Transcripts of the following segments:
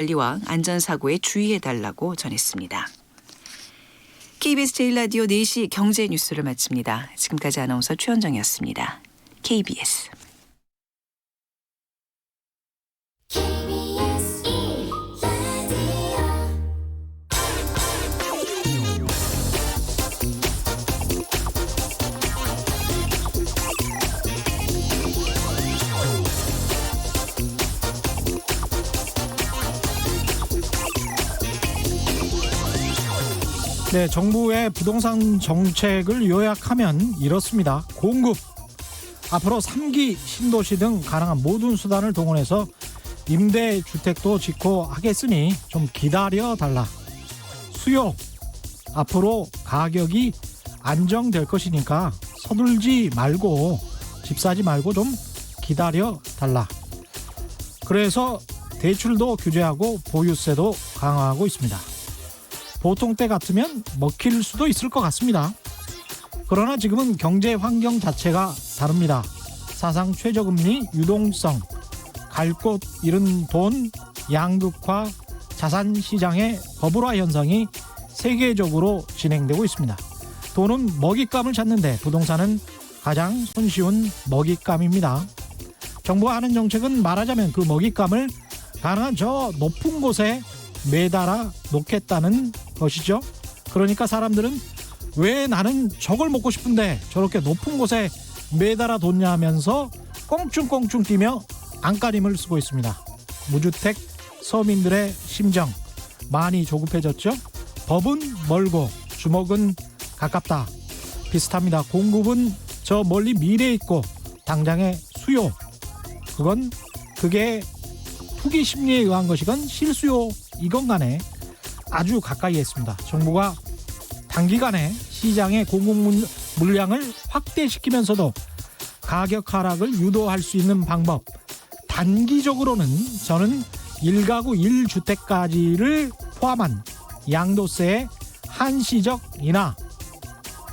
관리와 안전사고에 주의해달라고 전했습니다. KBS 제1라디오 4시 경제 뉴스를 마칩니다. 지금까지 아나운서 최현정이었습니다. KBS. 네, 정부의 부동산 정책을 요약하면 이렇습니다. 공급. 앞으로 3기 신도시 등 가능한 모든 수단을 동원해서 임대주택도 짓고 하겠으니 좀 기다려달라. 수요. 앞으로 가격이 안정될 것이니까 서둘지 말고 집 사지 말고 좀 기다려달라. 그래서 대출도 규제하고 보유세도 강화하고 있습니다. 보통 때 같으면 먹힐 수도 있을 것 같습니다. 그러나 지금은 경제 환경 자체가 다릅니다. 사상 최저금리, 유동성, 갈 곳 잃은 돈, 양극화, 자산시장의 버블화 현상이 세계적으로 진행되고 있습니다. 돈은 먹잇감을 찾는데 부동산은 가장 손쉬운 먹잇감입니다. 정부가 하는 정책은 말하자면 그 먹잇감을 가능한 저 높은 곳에 매달아 놓겠다는 것이죠. 그러니까 사람들은 왜 나는 저걸 먹고 싶은데 저렇게 높은 곳에 매달아 뒀냐 하면서 껑충껑충 뛰며 안간힘을 쓰고 있습니다. 무주택 서민들의 심정 많이 조급해졌죠. 법은 멀고 주먹은 가깝다. 비슷합니다. 공급은 저 멀리 미래에 있고 당장의 수요 그게 투기 심리에 의한 것이건 실수요 이건 간에 아주 가까이에 있습니다. 정부가 단기간에 시장의 공급 물량을 확대시키면서도 가격 하락을 유도할 수 있는 방법, 단기적으로는 저는 1가구 1주택까지를 포함한 양도세의 한시적 인하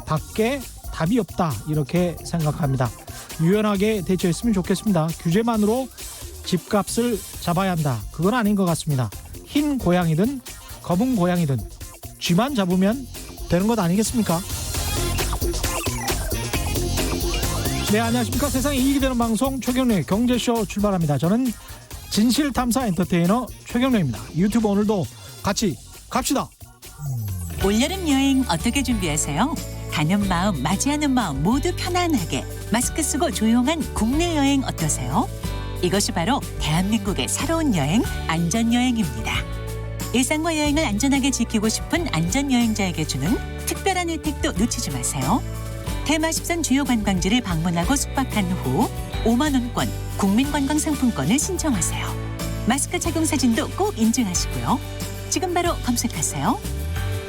밖에 답이 없다 이렇게 생각합니다. 유연하게 대처했으면 좋겠습니다. 규제만으로 집값을 잡아야 한다. 그건 아닌 것 같습니다. 흰 고양이든 검은 고양이든 쥐만 잡으면 되는 것 아니겠습니까? 네, 안녕하십니까. 세상에 이익이 되는 방송 최경련의 경제쇼 출발합니다. 저는 진실탐사 엔터테이너 최경련입니다. 유튜브 오늘도 같이 갑시다. 올여름 여행 어떻게 준비하세요? 가는 마음, 맞이하는 마음 모두 편안하게 마스크 쓰고 조용한 국내 여행 어떠세요? 이것이 바로 대한민국의 새로운 여행, 안전여행입니다. 일상과 여행을 안전하게 지키고 싶은 안전여행자에게 주는 특별한 혜택도 놓치지 마세요. 테마10선 주요 관광지를 방문하고 숙박한 후 5만 원권 국민관광상품권을 신청하세요. 마스크 착용 사진도 꼭 인증하시고요. 지금 바로 검색하세요.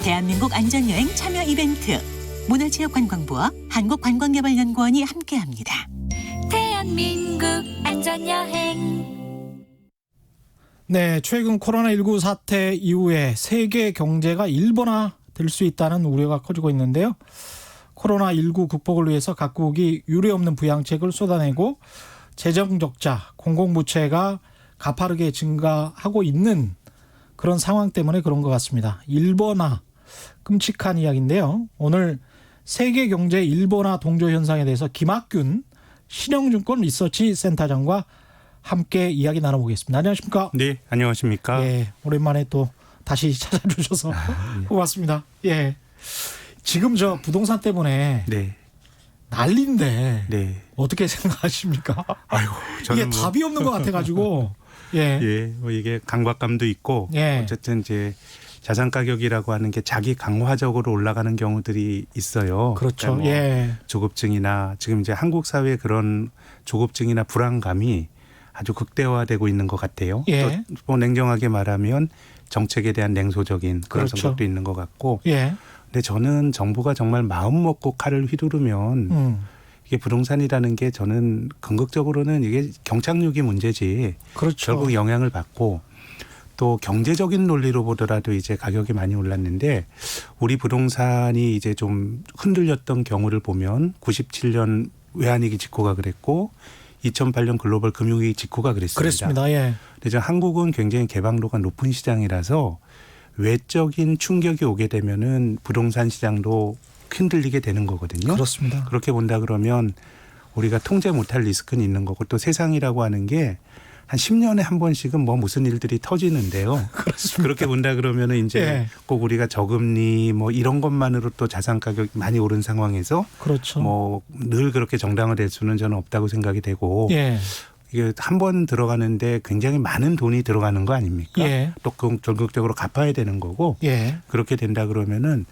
대한민국 안전여행 참여 이벤트 문화체육관광부와 한국관광개발연구원이 함께합니다. 대한민국 안전여행. 네, 최근 코로나19 사태 이후에 세계 경제가 일본화 될 수 있다는 우려가 커지고 있는데요. 코로나19 극복을 위해서 각국이 유례없는 부양책을 쏟아내고 재정 적자, 공공부채가 가파르게 증가하고 있는 그런 상황 때문에 그런 것 같습니다. 일본화, 끔찍한 이야기인데요. 오늘 세계 경제 일본화 동조 현상에 대해서 김학균 신영증권 리서치 센터장과 함께 이야기 나눠보겠습니다. 안녕하십니까? 네, 안녕하십니까? 예, 오랜만에 또 다시 찾아주셔서 고맙습니다. 예, 지금 저 부동산 때문에 네, 난리인데 네. 어떻게 생각하십니까? 아이고, 저는 이게 답이 없는 것 같아가지고 예, 뭐 이게 강박감도 있고 예. 어쨌든 이제 자산 가격이라고 하는 게 자기 강화적으로 올라가는 경우들이 있어요. 그렇죠. 그러니까 뭐 예. 조급증이나 지금 이제 한국 사회의 그런 조급증이나 불안감이 아주 극대화되고 있는 것 같아요. 예. 또 뭐 냉정하게 말하면 정책에 대한 냉소적인 그런 그렇죠. 성격도 있는 것 같고. 예. 근데 저는 정부가 정말 마음 먹고 칼을 휘두르면 이게 부동산이라는 게 저는 궁극적으로는 이게 경착륙이 문제지. 그렇죠. 결국 영향을 받고 또 경제적인 논리로 보더라도 이제 가격이 많이 올랐는데 우리 부동산이 이제 좀 흔들렸던 경우를 보면 97년 외환위기 직후가 그랬고 2008년 글로벌 금융위기 직후가 그랬습니다. 그랬습니다. 예. 그래서 한국은 굉장히 개방도가 높은 시장이라서 외적인 충격이 오게 되면은 부동산 시장도 흔들리게 되는 거거든요. 그렇습니다. 그렇게 본다 그러면 우리가 통제 못할 리스크는 있는 거고 또 세상이라고 하는 게 한 10년에 한 번씩은 뭐 무슨 일들이 터지는데요. 그렇습니다. 그렇게 본다 그러면은 이제 예. 꼭 우리가 저금리 뭐 이런 것만으로 또 자산 가격이 많이 오른 상황에서 그렇죠. 뭐 늘 그렇게 정당화 될 수는 저는 없다고 생각이 되고 예. 이게 한 번 들어가는데 굉장히 많은 돈이 들어가는 거 아닙니까? 예. 또 전국적으로 갚아야 되는 거고 예. 그렇게 된다 그러면은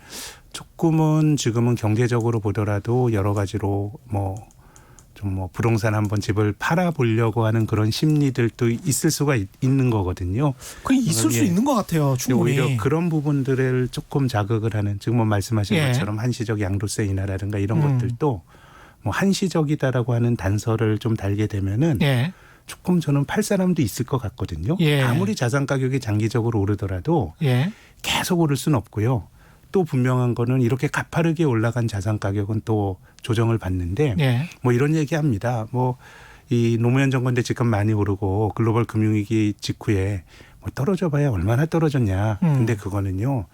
조금은 지금은 경제적으로 보더라도 여러 가지로 좀 부동산 한번 집을 팔아보려고 하는 그런 심리들도 있을 수가 있는 거거든요. 그 있을 수 예. 있는 것 같아요. 충분히. 오히려 그런 부분들을 조금 자극을 하는 지금 말씀하신 예. 것처럼 한시적 양도세 인하라든가 이런 음. 것들도 한시적이다라고 하는 단서를 좀 달게 되면은 예. 조금 저는 팔 사람도 있을 것 같거든요. 예. 아무리 자산 가격이 장기적으로 오르더라도 예. 계속 오를 수는 없고요. 또 분명한 거는 이렇게 가파르게 올라간 자산 가격은 또 조정을 받는데 예. 이런 얘기합니다. 이 노무현 정권 때 집값 많이 오르고 글로벌 금융위기 직후에 떨어져 봐야 얼마나 떨어졌냐. 근데 그거는요.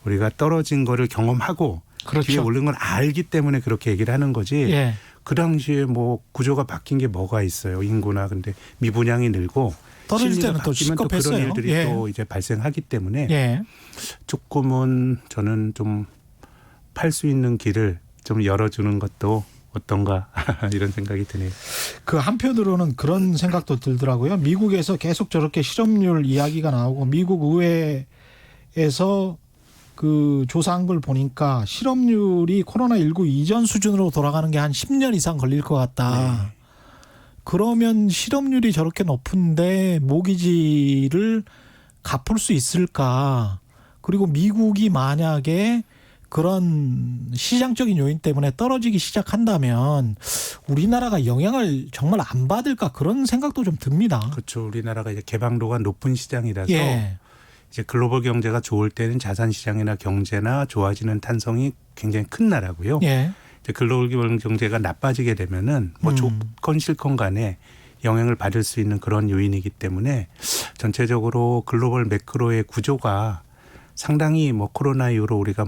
우리가 떨어진 거를 경험하고 그렇죠. 뒤에 오른 걸 알기 때문에 그렇게 얘기를 하는 거지. 예. 그 당시에 구조가 바뀐 게 뭐가 있어요. 인구나. 근데 미분양이 늘고 떨어질 심리가 때는 또 바뀌면 또 시급했어요. 그런 일들이 예. 또 이제 발생하기 때문에 예. 조금은 저는 좀 팔 수 있는 길을 좀 열어주는 것도 어떤가 이런 생각이 드네요. 그 한편으로는 그런 생각도 들더라고요. 미국에서 계속 저렇게 실업률 이야기가 나오고 미국 의회에서 그 조사한 걸 보니까 실업률이 코로나19 이전 수준으로 돌아가는 게 한 10년 이상 걸릴 것 같다. 네. 그러면 실업률이 저렇게 높은데 모기지를 갚을 수 있을까? 그리고 미국이 만약에 그런 시장적인 요인 때문에 떨어지기 시작한다면 우리나라가 영향을 정말 안 받을까 그런 생각도 좀 듭니다. 그렇죠. 우리나라가 이제 개방도가 높은 시장이라서 예. 이제 글로벌 경제가 좋을 때는 자산 시장이나 경제나 좋아지는 탄성이 굉장히 큰 나라고요. 예. 이제 글로벌 경제가 나빠지게 되면은 좋건 싫건 간에 영향을 받을 수 있는 그런 요인이기 때문에 전체적으로 글로벌 매크로의 구조가 상당히 코로나 이후로 우리가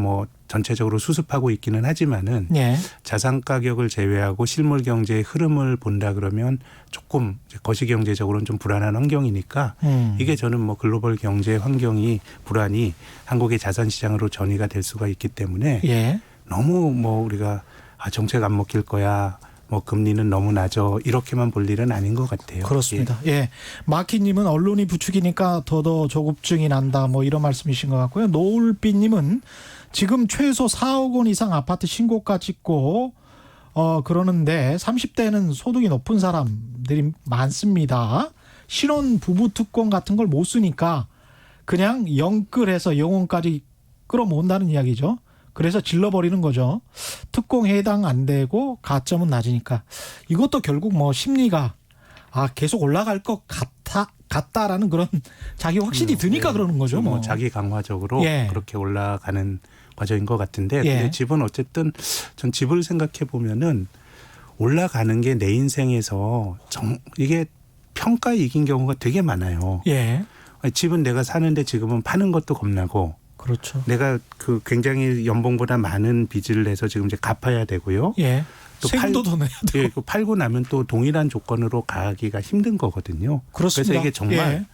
전체적으로 수습하고 있기는 하지만은 예. 자산 가격을 제외하고 실물 경제의 흐름을 본다 그러면 조금 거시경제적으로는 좀 불안한 환경이니까 이게 저는 글로벌 경제 환경이 불안이 한국의 자산 시장으로 전이가 될 수가 있기 때문에 예. 너무 우리가 정책 안 먹힐 거야. 금리는 너무 낮아. 이렇게만 볼 일은 아닌 것 같아요. 그렇습니다. 예. 마키님은 언론이 부추기니까 더더 조급증이 난다. 이런 말씀이신 것 같고요. 노을비님은 지금 최소 4억 원 이상 아파트 신고가 찍고 그러는데 30대는 소득이 높은 사람들이 많습니다. 신혼 부부 특권 같은 걸 못 쓰니까 그냥 영끌해서 영혼까지 끌어모은다는 이야기죠. 그래서 질러버리는 거죠. 특공 해당 안 되고 가점은 낮으니까. 이것도 결국 심리가 계속 올라갈 것 같다라는 그런 자기 확신이 드니까 그러는 거죠. 자기 강화적으로 예. 그렇게 올라가는 과정인 것 같은데 예. 근데 집은 어쨌든 전 집을 생각해 보면은 올라가는 게 내 인생에서 이게 평가에 이긴 경우가 되게 많아요. 예. 집은 내가 사는데 지금은 파는 것도 겁나고 그렇죠. 내가 굉장히 연봉보다 많은 빚을 내서 지금 이제 갚아야 되고요. 예. 또 세금도 더 내야 되고. 예, 팔고 나면 또 동일한 조건으로 가기가 힘든 거거든요. 그렇습니다. 그래서 이게 정말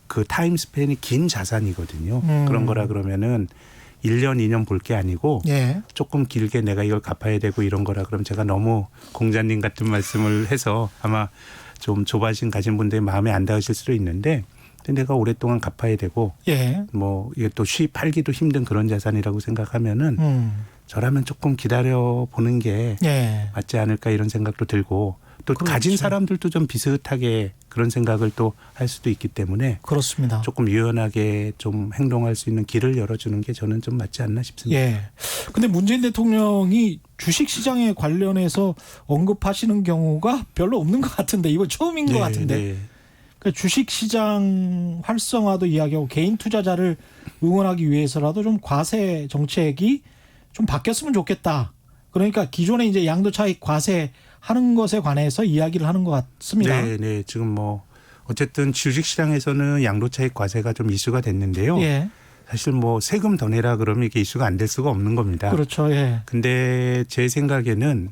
그 타임 스팬이 긴 자산이거든요. 그런 거라 그러면은 1년, 2년 볼 게 아니고 예. 조금 길게 내가 이걸 갚아야 되고 이런 거라 그러면 제가 너무 공자님 같은 말씀을 해서 아마 좀 조바심 가진 분들이 마음에 안 닿으실 수도 있는데 근데 내가 오랫동안 갚아야 되고 예. 이게 또 팔기도 힘든 그런 자산이라고 생각하면은 저라면 조금 기다려 보는 게 예. 맞지 않을까 이런 생각도 들고 또 그렇죠. 가진 사람들도 좀 비슷하게 그런 생각을 또 할 수도 있기 때문에 그렇습니다. 조금 유연하게 좀 행동할 수 있는 길을 열어주는 게 저는 좀 맞지 않나 싶습니다. 예. 근데 문재인 대통령이 주식 시장에 관련해서 언급하시는 경우가 별로 없는 것 같은데 이거 처음인 것 같은데. 네. 그러니까 주식 시장 활성화도 이야기하고 개인 투자자를 응원하기 위해서라도 좀 과세 정책이 좀 바뀌었으면 좋겠다. 그러니까 기존에 이제 양도 차익 과세 하는 것에 관해서 이야기를 하는 것 같습니다. 네, 네. 지금 뭐 어쨌든 주식시장에서는 양도차익 과세가 좀 이슈가 됐는데요. 예. 사실 뭐 세금 더 내라 그러면 이게 이슈가 안 될 수가 없는 겁니다. 그렇죠. 예. 근데 제 생각에는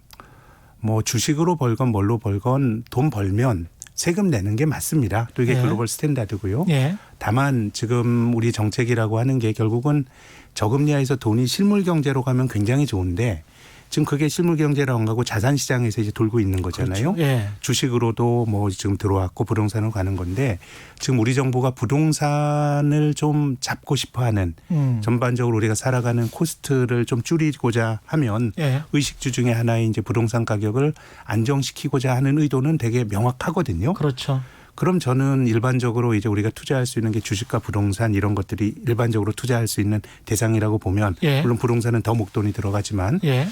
뭐 주식으로 벌건 뭘로 벌건 돈 벌면 세금 내는 게 맞습니다. 또 이게 예. 글로벌 스탠다드고요. 예. 다만 지금 우리 정책이라고 하는 게 결국은 저금리하에서 돈이 실물 경제로 가면 굉장히 좋은데 지금 그게 실물 경제로 안 가고 자산 시장에서 이제 돌고 있는 거잖아요. 그렇죠. 예. 주식으로도 뭐 지금 들어왔고 부동산으로 가는 건데 지금 우리 정부가 부동산을 좀 잡고 싶어 하는 전반적으로 우리가 살아가는 코스트를 좀 줄이고자 하면 예. 의식주 중에 하나의 이제 부동산 가격을 안정시키고자 하는 의도는 되게 명확하거든요. 그렇죠. 그럼 저는 일반적으로 이제 우리가 투자할 수 있는 게 주식과 부동산 이런 것들이 일반적으로 투자할 수 있는 대상이라고 보면 예. 물론 부동산은 더 목돈이 들어가지만 예.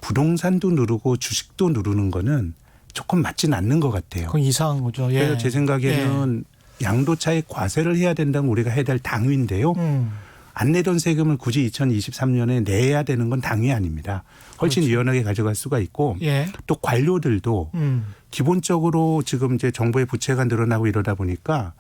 부동산도 누르고 주식도 누르는 거는 조금 맞지는 않는 것 같아요. 그건 이상한 거죠. 예. 그래서 제 생각에는 양도차익 과세를 해야 된다면 우리가 해야 될 당위인데요. 안 내던 세금을 굳이 2023년에 내야 되는 건 당위 아닙니다. 훨씬 그렇죠. 유연하게 가져갈 수가 있고 예. 또 관료들도 기본적으로 지금 이제 정부의 부채가 늘어나고 이러다 보니까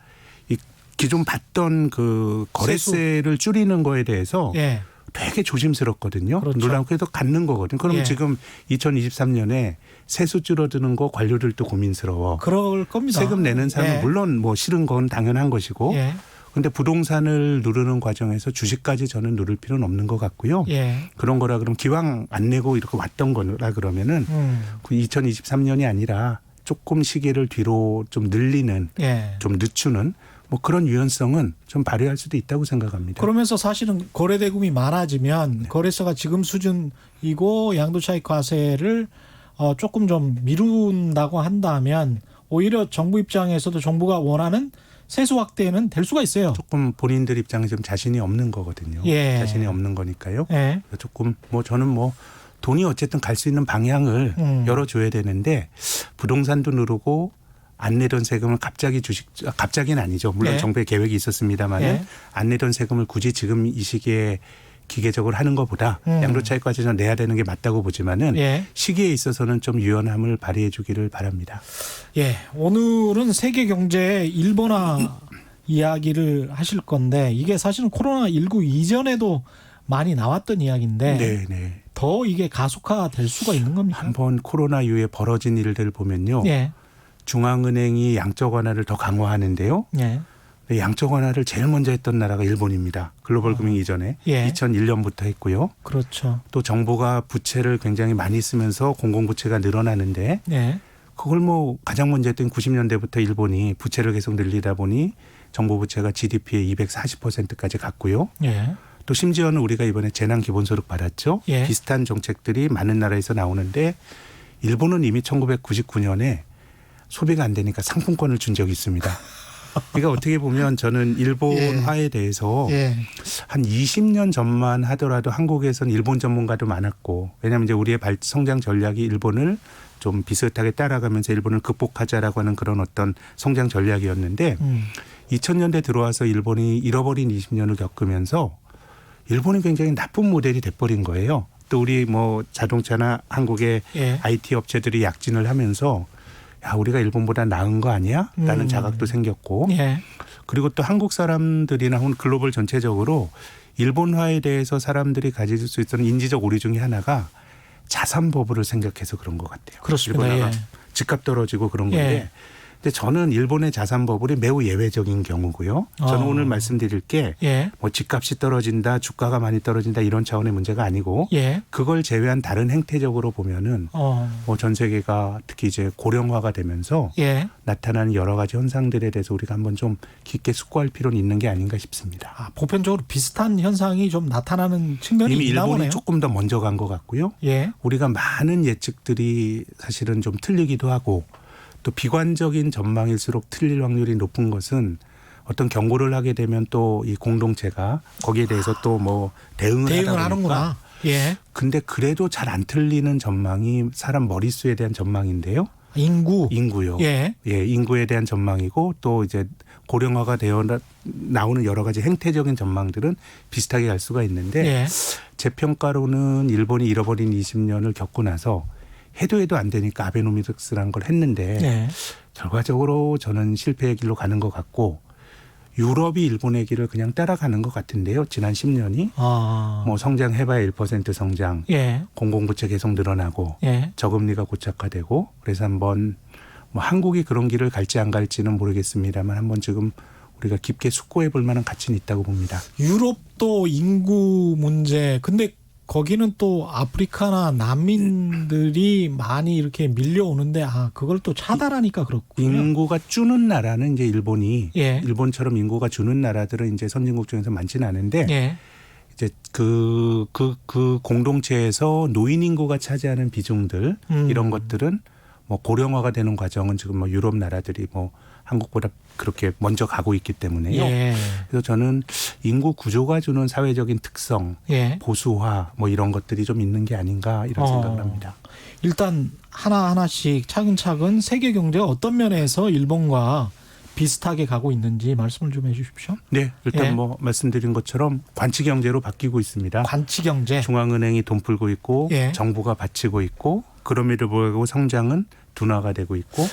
이 기존 받던 그 거래세를 줄이는 거에 대해서 예. 되게 조심스럽거든요. 그렇죠. 놀라운 그래도 갖는 거거든요. 그러면 예. 지금 2023년에 세수 줄어드는 거 관료들도 고민스러워. 그럴 겁니다. 세금 내는 사람은 예. 물론 뭐 싫은 건 당연한 것이고 예. 근데 부동산을 누르는 과정에서 주식까지 저는 누를 필요는 없는 것 같고요. 예. 그런 거라 그러면 기왕 안 내고 이렇게 왔던 거라 그러면은 2023년이 아니라 조금 시기를 뒤로 좀 늘리는 예. 좀 늦추는 뭐 그런 유연성은 좀 발휘할 수도 있다고 생각합니다. 그러면서 사실은 거래 대금이 많아지면 거래세가 지금 수준이고 양도차익 과세를 조금 좀 미룬다고 한다면 오히려 정부 입장에서도 정부가 원하는 세수 확대는 될 수가 있어요. 조금 본인들 입장에 좀 자신이 없는 거거든요. 예. 자신이 없는 거니까요. 예. 조금 뭐 저는 뭐 돈이 어쨌든 갈 수 있는 방향을 열어줘야 되는데 부동산도 누르고 안 내던 세금을 갑자기 갑자기는 아니죠. 물론 예. 정부의 계획이 있었습니다만 예. 안 내던 세금을 굳이 지금 이 시기에 기계적으로 하는 것보다 양도차익까지 좀 내야 되는 게 맞다고 보지만은 예. 시기에 있어서는 좀 유연함을 발휘해 주기를 바랍니다. 예. 오늘은 세계 경제 일본화 이야기를 하실 건데 이게 사실은 코로나19 이전에도 많이 나왔던 이야기인데 네, 네. 더 이게 가속화될 수가 있는 겁니까? 한번 코로나 이후에 벌어진 일들을 보면요. 예. 중앙은행이 양적 완화를 더 강화하는데요. 예. 양적 완화를 제일 먼저 했던 나라가 일본입니다. 글로벌 금융 이전에 예. 2001년부터 했고요. 그렇죠. 또 정부가 부채를 굉장히 많이 쓰면서 공공부채가 늘어나는데 예. 그걸 뭐 가장 먼저 했던 90년대부터 일본이 부채를 계속 늘리다 보니 정부 부채가 GDP의 240%까지 갔고요. 예. 또 심지어는 우리가 이번에 재난 기본소득 받았죠. 예. 비슷한 정책들이 많은 나라에서 나오는데 일본은 이미 1999년에 소비가 안 되니까 상품권을 준 적이 있습니다. 그러니까 어떻게 보면 저는 일본화에 대해서 예. 한 20년 전만 하더라도 한국에서는 일본 전문가도 많았고 왜냐하면 이제 우리의 성장 전략이 일본을 좀 비슷하게 따라가면서 일본을 극복하자라고 하는 그런 어떤 성장 전략이었는데 2000년대 들어와서 일본이 잃어버린 20년을 겪으면서 일본이 굉장히 나쁜 모델이 돼버린 거예요. 또 우리 뭐 자동차나 한국의 예. IT 업체들이 약진을 하면서 야 우리가 일본보다 나은 거 아니야? 라는 자각도 생겼고 예. 그리고 또 한국 사람들이나 혹은 글로벌 전체적으로 일본화에 대해서 사람들이 가질 수 있었던 인지적 오류 중에 하나가 자산 버블을 생각해서 그런 것 같아요. 그렇습니다. 일본화가 예. 집값 떨어지고 그런 건데 예. 근데 저는 일본의 자산 버블이 매우 예외적인 경우고요. 저는 오늘 말씀드릴 게 예. 뭐 집값이 떨어진다, 주가가 많이 떨어진다 이런 차원의 문제가 아니고 예. 그걸 제외한 다른 행태적으로 보면은 뭐 전 세계가 특히 이제 고령화가 되면서 예. 나타나는 여러 가지 현상들에 대해서 우리가 한번 좀 깊게 숙고할 필요는 있는 게 아닌가 싶습니다. 아, 보편적으로 비슷한 현상이 좀 나타나는 측면이 이미 있나 일본이 보네요. 조금 더 먼저 간 것 같고요. 예. 우리가 많은 예측들이 사실은 좀 틀리기도 하고 또 비관적인 전망일수록 틀릴 확률이 높은 것은 어떤 경고를 하게 되면 또 이 공동체가 거기에 대해서 또 뭐 대응을 하다 보니까 하는구나. 예. 근데 그래도 잘 안 틀리는 전망이 사람 머릿수에 대한 전망인데요. 인구요. 예. 예, 인구에 대한 전망이고 또 이제 고령화가 되어 나오는 여러 가지 행태적인 전망들은 비슷하게 갈 수가 있는데 예. 제 평가로는 일본이 잃어버린 20년을 겪고 나서 해도 안 되니까 아베노믹스라는 걸 했는데 예. 결과적으로 저는 실패의 길로 가는 것 같고 유럽이 일본의 길을 그냥 따라가는 것 같은데요. 지난 10년이 아. 뭐 성장해봐야 1% 성장, 예. 공공부채 계속 늘어나고 예. 저금리가 고착화되고 그래서 한번 뭐 한국이 그런 길을 갈지 안 갈지는 모르겠습니다만 한번 지금 우리가 깊게 숙고해 볼 만한 가치는 있다고 봅니다. 유럽도 인구 문제. 근데 거기는 또 아프리카나 난민들이 많이 이렇게 밀려오는데 그걸 또 차단하니까 그렇군요. 인구가 주는 나라는 이제 일본이 예. 일본처럼 인구가 주는 나라들은 이제 선진국 중에서 많지는 않은데 예. 이제 그 공동체에서 노인 인구가 차지하는 비중들 이런 것들은 뭐 고령화가 되는 과정은 지금 뭐 유럽 나라들이 뭐 한국보다 그렇게 먼저 가고 있기 때문에요. 예. 그래서 저는 인구 구조가 주는 사회적인 특성, 예. 보수화 뭐 이런 것들이 좀 있는 게 아닌가 이런 생각을 합니다. 일단 하나하나씩 차근차근 세계 경제가 어떤 면에서 일본과 비슷하게 가고 있는지 말씀을 좀 해 주십시오. 네, 일단 예. 뭐 말씀드린 것처럼 관치 경제로 바뀌고 있습니다. 관치 경제. 중앙은행이 돈 풀고 있고 예. 정부가 바치고 있고 그럼에도 불구하고 성장은 둔화가 되고 있고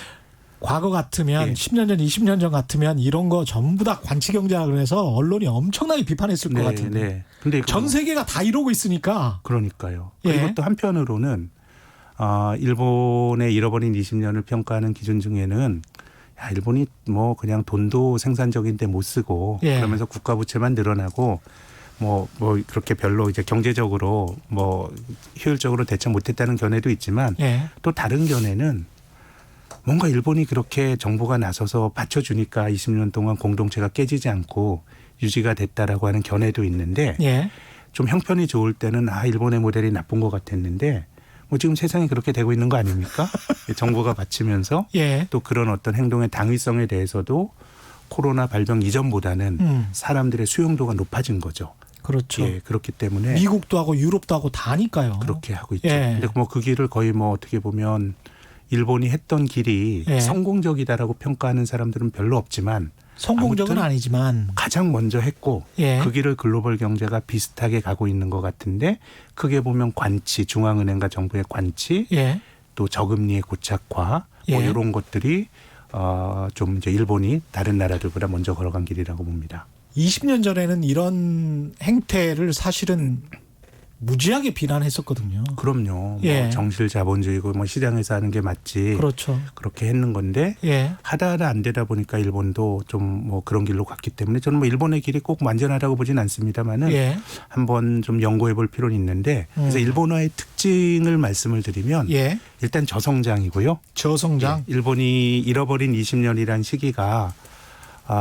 과거 같으면 예. 10년 전, 20년 전 같으면 이런 거 전부 다 관치 경제라 그래서 언론이 엄청나게 비판했을 것 같은데. 네. 근데 이거 전 세계가 다 이러고 있으니까. 그러니까요. 예. 그리고 또 한편으로는 일본의 잃어버린 20년을 평가하는 기준 중에는 야, 일본이 뭐 그냥 돈도 생산적인데 못 쓰고 예. 그러면서 국가 부채만 늘어나고 뭐 그렇게 별로 이제 경제적으로 뭐 효율적으로 대처 못했다는 견해도 있지만 예. 또 다른 견해는 뭔가 일본이 그렇게 정부가 나서서 받쳐주니까 20년 동안 공동체가 깨지지 않고 유지가 됐다라고 하는 견해도 있는데 예. 좀 형편이 좋을 때는 일본의 모델이 나쁜 것 같았는데 뭐 지금 세상이 그렇게 되고 있는 거 아닙니까? 정부가 받치면서 예. 또 그런 어떤 행동의 당위성에 대해서도 코로나 발병 이전보다는 사람들의 수용도가 높아진 거죠. 그렇죠. 예, 그렇기 때문에 미국도 하고 유럽도 하고 다니까요. 그렇게 하고 있죠. 예. 근데 뭐 그 길을 거의 뭐 어떻게 보면 일본이 했던 길이 예. 성공적이다라고 평가하는 사람들은 별로 없지만 성공적은 아무튼 아니지만. 가장 먼저 했고 예. 그 길을 글로벌 경제가 비슷하게 가고 있는 것 같은데 크게 보면 관치, 중앙은행과 정부의 관치, 예. 또 저금리의 고착화 뭐 예. 이런 것들이 좀 이제 일본이 다른 나라들보다 먼저 걸어간 길이라고 봅니다. 20년 전에는 이런 행태를 사실은 무지하게 비난했었거든요. 그럼요. 예. 뭐 정실 자본주의고 뭐 시장에서 하는 게 맞지. 그렇죠. 그렇게 했는 건데 예. 하다 안 되다 보니까 일본도 좀 뭐 그런 길로 갔기 때문에 저는 뭐 일본의 길이 꼭 완전하다고 보진 않습니다만은 예. 한번 좀 연구해 볼 필요는 있는데 그래서 일본어의 특징을 말씀을 드리면 예. 일단 저성장이고요. 저성장. 일본이 잃어버린 20년이란 시기가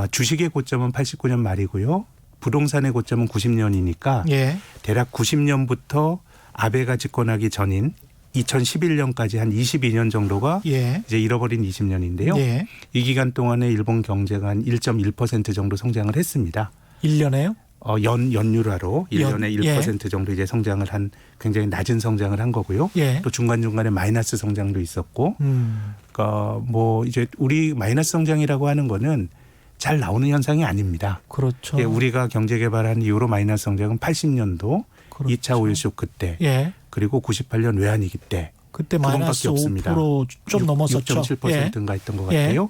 주식의 고점은 89년 말이고요. 부동산의 고점은 90년이니까 예. 대략 90년부터 아베가 집권하기 전인 2011년까지 한 22년 정도가 예. 이제 잃어버린 20년인데요. 예. 이 기간 동안에 일본 경제가 한 1.1% 정도 성장을 했습니다. 1년에요? 연율화로 1년에 예. 1% 정도 이제 성장을 한 굉장히 낮은 성장을 한 거고요. 예. 또 중간중간에 마이너스 성장도 있었고 그러니까 뭐 이제 우리 마이너스 성장이라고 하는 거는 잘 나오는 현상이 아닙니다. 그렇죠. 예, 우리가 경제 개발한 이후로 마이너스 성장은 80년도 그렇죠. 2차 오일 쇼크 때 예. 그리고 98년 외환위기 때 그때 그것밖에 마이너스 없습니다. 5%좀 넘었었죠. 6.7%인가 했던 것 예. 같아요.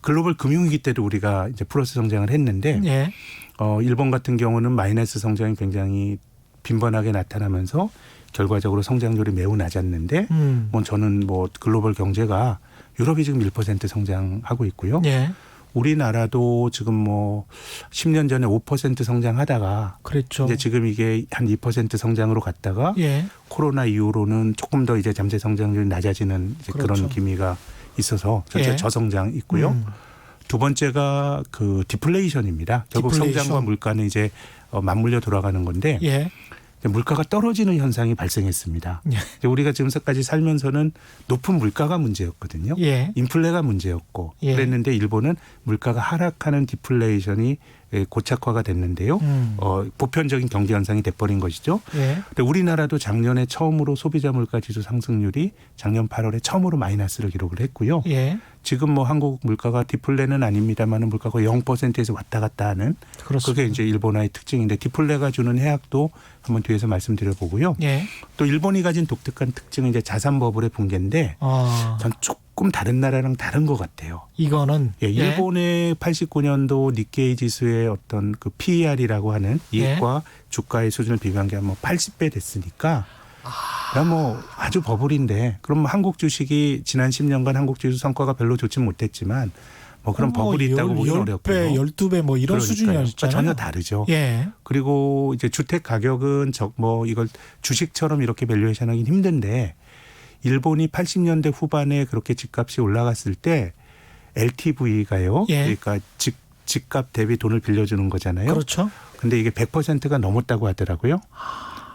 글로벌 금융위기 때도 우리가 이제 플러스 성장을 했는데 예. 일본 같은 경우는 마이너스 성장이 굉장히 빈번하게 나타나면서 결과적으로 성장률이 매우 낮았는데 뭐 저는 뭐 글로벌 경제가 유럽이 지금 1% 성장하고 있고요. 예. 우리나라도 지금 뭐 10년 전에 5% 성장하다가 그랬죠. 이제 지금 이게 한 2% 성장으로 갔다가 예. 코로나 이후로는 조금 더 이제 잠재 성장률이 낮아지는 이제 그렇죠. 그런 기미가 있어서 전체 예. 저성장 있고요. 두 번째가 그 디플레이션입니다. 결국 디플레이션. 성장과 물가는 이제 맞물려 돌아가는 건데 예. 물가가 떨어지는 현상이 발생했습니다. 예. 이제 우리가 지금까지 살면서는 높은 물가가 문제였거든요. 예. 인플레가 문제였고 예. 그랬는데 일본은 물가가 하락하는 디플레이션이 고착화가 됐는데요. 보편적인 경기 현상이 돼버린 것이죠. 예. 근데 우리나라도 작년에 처음으로 소비자 물가 지수 상승률이 작년 8월에 처음으로 마이너스를 기록을 했고요. 예. 지금 뭐 한국 물가가 디플레는 아닙니다만 물가가 0%에서 왔다 갔다 하는 그렇습니다. 그게 이제 일본화의 특징인데 디플레가 주는 해악도 한번 뒤에서 말씀드려 보고요. 예. 또 일본이 가진 독특한 특징은 이제 자산 버블의 붕괴인데 전 조금 다른 나라랑 다른 것 같아요. 이거는 예, 일본의 89년도 니케이 지수의 어떤 그 PER이라고 하는 이익과 주가의 수준을 비교한 게 뭐 80배 됐으니까 뭐 아주 버블인데 그럼 한국 주식이 지난 10년간 한국 지수 성과가 별로 좋지 못했지만 뭐 그런 버블이 있다고 보기는 어렵고요. 10배, 12배 뭐 이런 그러니까요. 수준이었잖아요. 그러니까 전혀 다르죠. 예. 그리고 이제 주택 가격은 뭐 이걸 주식처럼 이렇게 밸류에이션하기는 힘든데 일본이 80년대 후반에 그렇게 집값이 올라갔을 때 LTV가요. 예. 그러니까 집값 대비 돈을 빌려주는 거잖아요. 그렇죠. 근데 이게 100%가 넘었다고 하더라고요.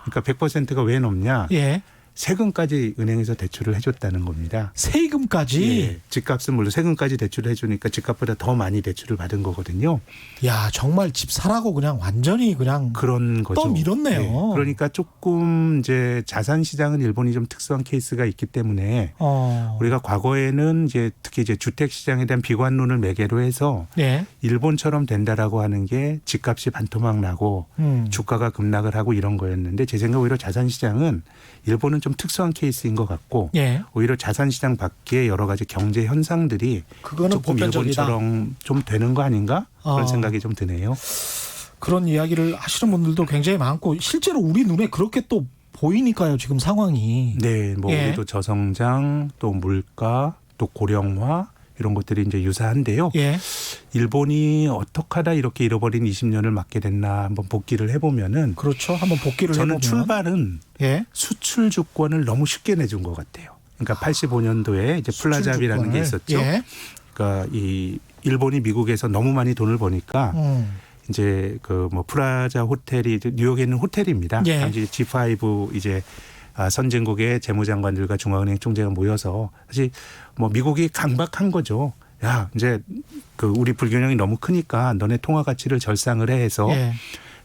그러니까 100%가 왜 넘냐? 예. 세금까지 은행에서 대출을 해줬다는 겁니다. 세금까지. 예, 집값은 물론 세금까지 대출을 해주니까 집값보다 더 많이 대출을 받은 거거든요. 야, 정말 집 사라고 그냥 완전히 그냥 그런 거죠. 또 밀었네요. 예, 그러니까 조금 이제 자산 시장은 일본이 좀 특수한 케이스가 있기 때문에 우리가 과거에는 이제 특히 이제 주택 시장에 대한 비관론을 매개로 해서 예. 일본처럼 된다라고 하는 게 집값이 반토막 나고 주가가 급락을 하고 이런 거였는데 제 생각 오히려 자산 시장은 일본은 좀 특수한 케이스인 것 같고 예. 오히려 자산 시장 밖에 여러 가지 경제 현상들이 그거는 조금 보편적이다. 일본처럼 좀 되는 거 아닌가 그런 생각이 좀 드네요. 그런 이야기를 하시는 분들도 굉장히 많고 실제로 우리 눈에 그렇게 또 보이니까요. 지금 상황이. 네, 뭐 예. 우리도 저성장 또 물가 또 고령화 이런 것들이 이제 유사한데요. 예. 일본이 어떻게 하다 이렇게 잃어버린 20년을 맞게 됐나 한번 복기를 해보면은 그렇죠. 한번 복기를 저는 해보면. 출발은 예. 수출 주권을 너무 쉽게 내준 것 같아요. 그러니까 85년도에 이제 플라자비라는 게 있었죠. 예. 그러니까 이 일본이 미국에서 너무 많이 돈을 버니까 이제 그 뭐 플라자 호텔이 뉴욕에 있는 호텔입니다. 예. 당시 G5 이제 선진국의 재무장관들과 중앙은행 총재가 모여서 사실 뭐 미국이 강박한 거죠. 야, 이제 그 우리 불균형이 너무 크니까 너네 통화 가치를 절상을 해 해서 예.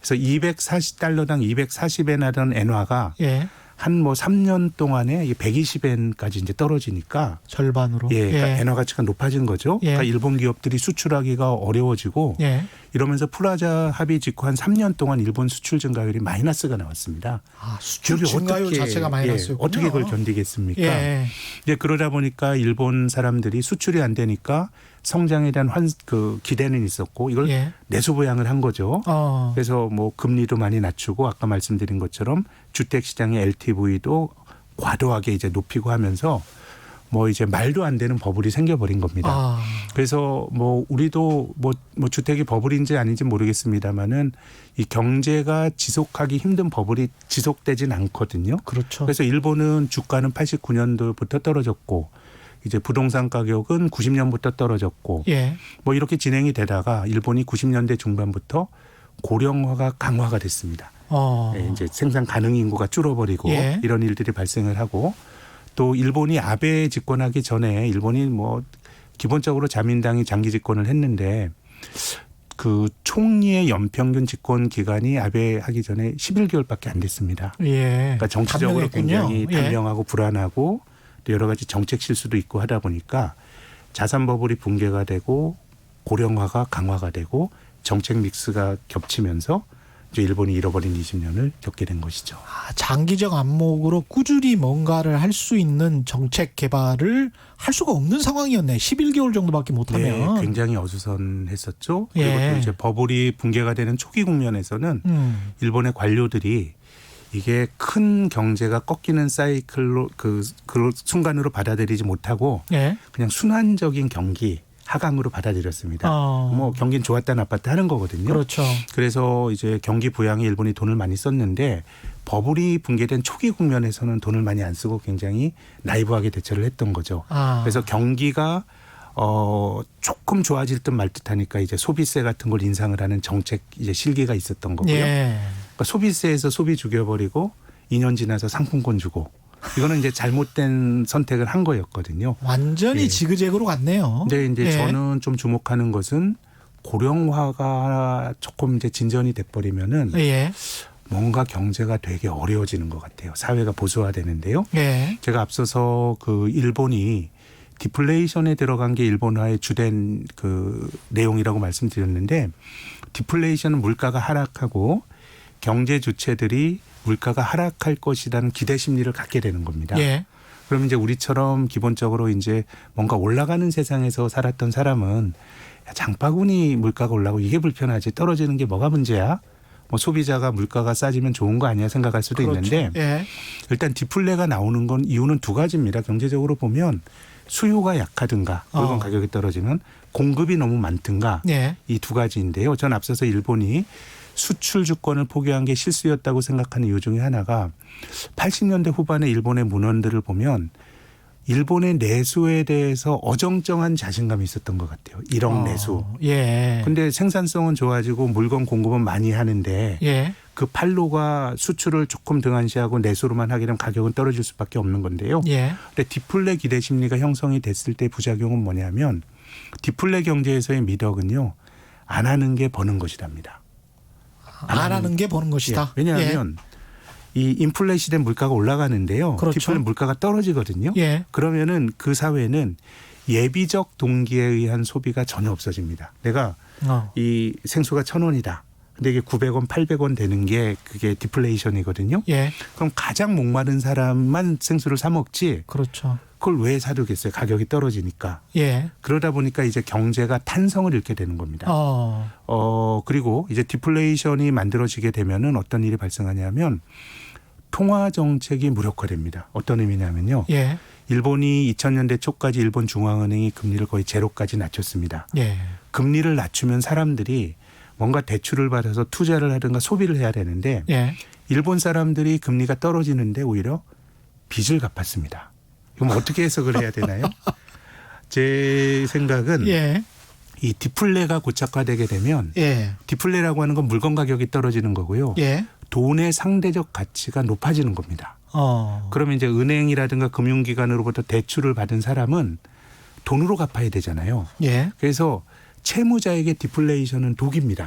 그래서 240달러당 240엔 하던 엔화가 예. 한 뭐 3년 동안에 120엔까지 이제 떨어지니까 절반으로. 예, 그러니까 엔화 가치가 높아진 거죠. 예. 그러니까 일본 기업들이 수출하기가 어려워지고 예. 이러면서 플라자 합의 직후 한 3년 동안 일본 수출 증가율이 마이너스가 나왔습니다. 수출 기업이 증가율 어떻게, 자체가 마이너스였군요. 어떻게 그걸 견디겠습니까? 예. 이제 그러다 보니까 일본 사람들이 수출이 안 되니까 성장에 대한 그 기대는 있었고 이걸 예. 내수부양을 한 거죠. 그래서 뭐 금리도 많이 낮추고 아까 말씀드린 것처럼 주택 시장의 LTV도 과도하게 이제 높이고 하면서 뭐 이제 말도 안 되는 버블이 생겨버린 겁니다. 그래서 뭐 우리도 뭐 주택이 버블인지 아닌지 모르겠습니다만은 이 경제가 지속하기 힘든 버블이 지속되진 않거든요. 그렇죠. 그래서 일본은 주가는 89년도부터 떨어졌고 이제 부동산 가격은 90년부터 떨어졌고 예. 뭐 이렇게 진행이 되다가 일본이 90년대 중반부터 고령화가 강화가 됐습니다. 예, 이제 생산 가능 인구가 줄어버리고 예. 이런 일들이 발생을 하고 또 일본이 아베 집권하기 전에 일본이 뭐 기본적으로 자민당이 장기 집권을 했는데 그 총리의 연평균 집권 기간이 아베 하기 전에 11개월밖에 안 됐습니다. 예. 그러니까 정치적으로 단명했군요. 굉장히 예. 단명하고 불안하고 또 여러 가지 정책 실수도 있고 하다 보니까 자산 버블이 붕괴가 되고 고령화가 강화가 되고 정책 믹스가 겹치면서 이제 일본이 잃어버린 20년을 겪게 된 것이죠. 장기적 안목으로 꾸준히 뭔가를 할 수 있는 정책 개발을 할 수가 없는 상황이었네. 11개월 정도밖에 못하면. 네, 굉장히 어수선했었죠. 그리고 예. 또 이제 버블이 붕괴가 되는 초기 국면에서는 일본의 관료들이 이게 큰 경제가 꺾이는 사이클로 그 순간으로 받아들이지 못하고 예. 그냥 순환적인 경기 하강으로 받아들였습니다. 뭐 경기는 좋았다 나빴다 하는 거거든요. 그렇죠. 그래서 이제 경기 부양에 일본이 돈을 많이 썼는데 버블이 붕괴된 초기 국면에서는 돈을 많이 안 쓰고 굉장히 나이브하게 대처를 했던 거죠. 그래서 경기가 조금 좋아질 듯 말 듯하니까 이제 소비세 같은 걸 인상을 하는 정책 이제 실기가 있었던 거고요. 예. 그러니까 소비세에서 소비 죽여버리고 2년 지나서 상품권 주고 이거는 이제 잘못된 선택을 한 거였거든요. 완전히 예. 지그재그로 갔네요. 근데 이제 예. 저는 좀 주목하는 것은 고령화가 조금 이제 진전이 돼버리면은 예. 뭔가 경제가 되게 어려워지는 것 같아요. 사회가 보수화되는데요. 예. 제가 앞서서 그 일본이 디플레이션에 들어간 게 일본화의 주된 그 내용이라고 말씀드렸는데, 디플레이션은 물가가 하락하고 경제 주체들이 물가가 하락할 것이라는 기대 심리를 갖게 되는 겁니다. 예. 그러면 이제 우리처럼 기본적으로 이제 뭔가 올라가는 세상에서 살았던 사람은 야, 장바구니 물가가 올라가고 이게 불편하지, 떨어지는 게 뭐가 문제야? 뭐 소비자가 물가가 싸지면 좋은 거 아니야 생각할 수도 그렇죠. 있는데, 예. 일단 디플레가 나오는 건 이유는 두 가지입니다. 경제적으로 보면 수요가 약하든가 물건 가격이 떨어지면 공급이 너무 많든가, 예. 이 두 가지인데요. 전 앞서서 일본이 수출 주권을 포기한 게 실수였다고 생각하는 이유 중에 하나가 80년대 후반에 일본의 문헌들을 보면 일본의 내수에 대해서 어정쩡한 자신감이 있었던 것 같아요. 1억 내수. 예. 근데 생산성은 좋아지고 물건 공급은 많이 하는데 예. 그 판로가 수출을 조금 등한시하고 내수로만 하게 되면 가격은 떨어질 수밖에 없는 건데요. 예. 근데 디플레 기대 심리가 형성이 됐을 때 부작용은 뭐냐면, 디플레 경제에서의 미덕은요, 안 하는 게 버는 것이랍니다. 안 하는 게 버는 것이다. 예. 왜냐하면 이 인플레 시대 물가가 올라가는데요. 그렇죠. 디플레 물가가 떨어지거든요. 예. 그러면은 그 사회는 예비적 동기에 의한 소비가 전혀 없어집니다. 내가 이 생수가 1,000원이다. 근데 이게 900원, 800원 되는 게 그게 디플레이션이거든요. 예. 그럼 가장 목마른 사람만 생수를 사 먹지, 그렇죠. 그걸 왜 사두겠어요? 가격이 떨어지니까. 예. 그러다 보니까 이제 경제가 탄성을 잃게 되는 겁니다. 그리고 이제 디플레이션이 만들어지게 되면은 어떤 일이 발생하냐면 통화 정책이 무력화됩니다. 어떤 의미냐면요. 예. 일본이 2000년대 초까지 일본 중앙은행이 금리를 거의 제로까지 낮췄습니다. 예. 금리를 낮추면 사람들이 뭔가 대출을 받아서 투자를 하든가 소비를 해야 되는데, 예. 일본 사람들이 금리가 떨어지는데 오히려 빚을 갚았습니다. 그럼 어떻게 해석을 해야 되나요? 제 생각은 예. 이 디플레가 고착화되게 되면, 예. 디플레라고 하는 건 물건 가격이 떨어지는 거고요. 예. 돈의 상대적 가치가 높아지는 겁니다. 그러면 이제 은행이라든가 금융기관으로부터 대출을 받은 사람은 돈으로 갚아야 되잖아요. 예. 그래서 채무자에게 디플레이션은 독입니다.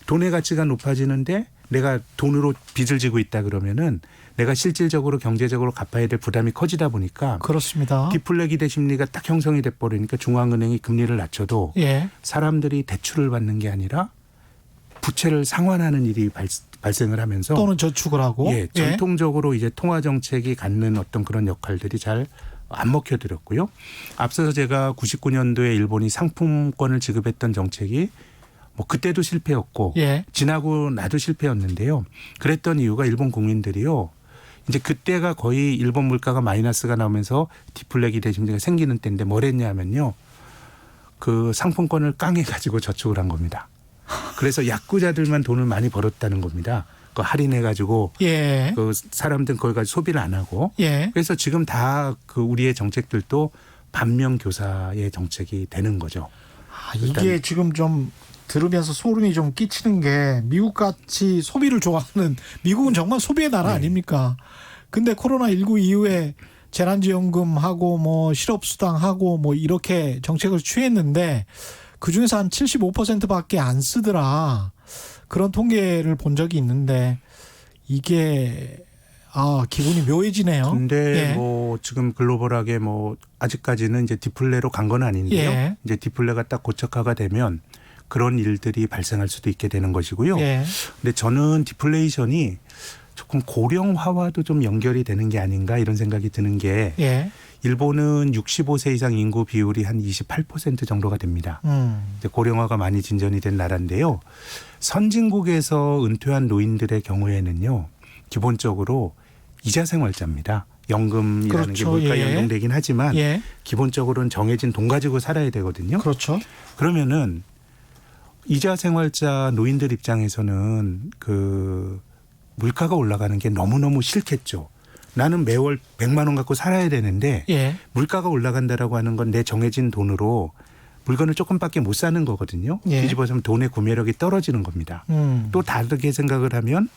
돈의 가치가 높아지는데 내가 돈으로 빚을 지고 있다 그러면은 내가 실질적으로 경제적으로 갚아야 될 부담이 커지다 보니까 그렇습니다. 디플레 기대 심리가 딱 형성이 돼 버리니까 중앙은행이 금리를 낮춰도 예. 사람들이 대출을 받는 게 아니라 부채를 상환하는 일이 발생을 하면서, 또는 저축을 하고. 예, 전통적으로 이제 통화 정책이 갖는 어떤 그런 역할들이 잘 안 먹혀들었고요. 앞서서 제가 99년도에 일본이 상품권을 지급했던 정책이 뭐 그때도 실패였고, 예. 지나고 나도 실패였는데요. 그랬던 이유가 일본 국민들이요, 이제 그때가 거의 일본 물가가 마이너스가 나오면서 디플레 기대 심리가 생기는 때인데 뭘 했냐면요, 그 상품권을 깡해가지고 저축을 한 겁니다. 그래서 야쿠자들만 돈을 많이 벌었다는 겁니다. 그 할인해가지고 예. 그 사람들은 거기 가서 소비를 안 하고. 예. 그래서 지금 다 그 우리의 정책들도 반면 교사의 정책이 되는 거죠. 이게 지금 좀 들으면서 소름이 좀 끼치는 게, 미국같이 소비를 좋아하는, 미국은 정말 소비의 나라 아닙니까? 근데 코로나19 이후에 재난지원금하고 뭐 실업수당하고 뭐 이렇게 정책을 취했는데 그중에서 한 75%밖에 안 쓰더라. 그런 통계를 본 적이 있는데 이게 기분이 묘해지네요. 근데 예. 뭐 지금 글로벌하게 뭐 아직까지는 이제 디플레로 간 건 아닌데요. 예. 이제 디플레가 딱 고착화가 되면 그런 일들이 발생할 수도 있게 되는 것이고요. 예. 근데 저는 디플레이션이 조금 고령화와도 좀 연결이 되는 게 아닌가 이런 생각이 드는 게, 예. 일본은 65세 이상 인구 비율이 한 28% 정도가 됩니다. 이제 고령화가 많이 진전이 된 나라인데요. 선진국에서 은퇴한 노인들의 경우에는요, 기본적으로 이자생활자입니다. 연금이라는 그렇죠. 게 물가 예. 연동되긴 하지만 예. 기본적으로는 정해진 돈 가지고 살아야 되거든요. 그렇죠. 그러면은 이자생활자 노인들 입장에서는 그 물가가 올라가는 게 너무너무 싫겠죠. 나는 매월 100만 원 갖고 살아야 되는데 예. 물가가 올라간다라고 하는 건 내 정해진 돈으로 물건을 조금밖에 못 사는 거거든요. 예. 뒤집어서면 돈의 구매력이 떨어지는 겁니다. 또 다르게 생각을 하면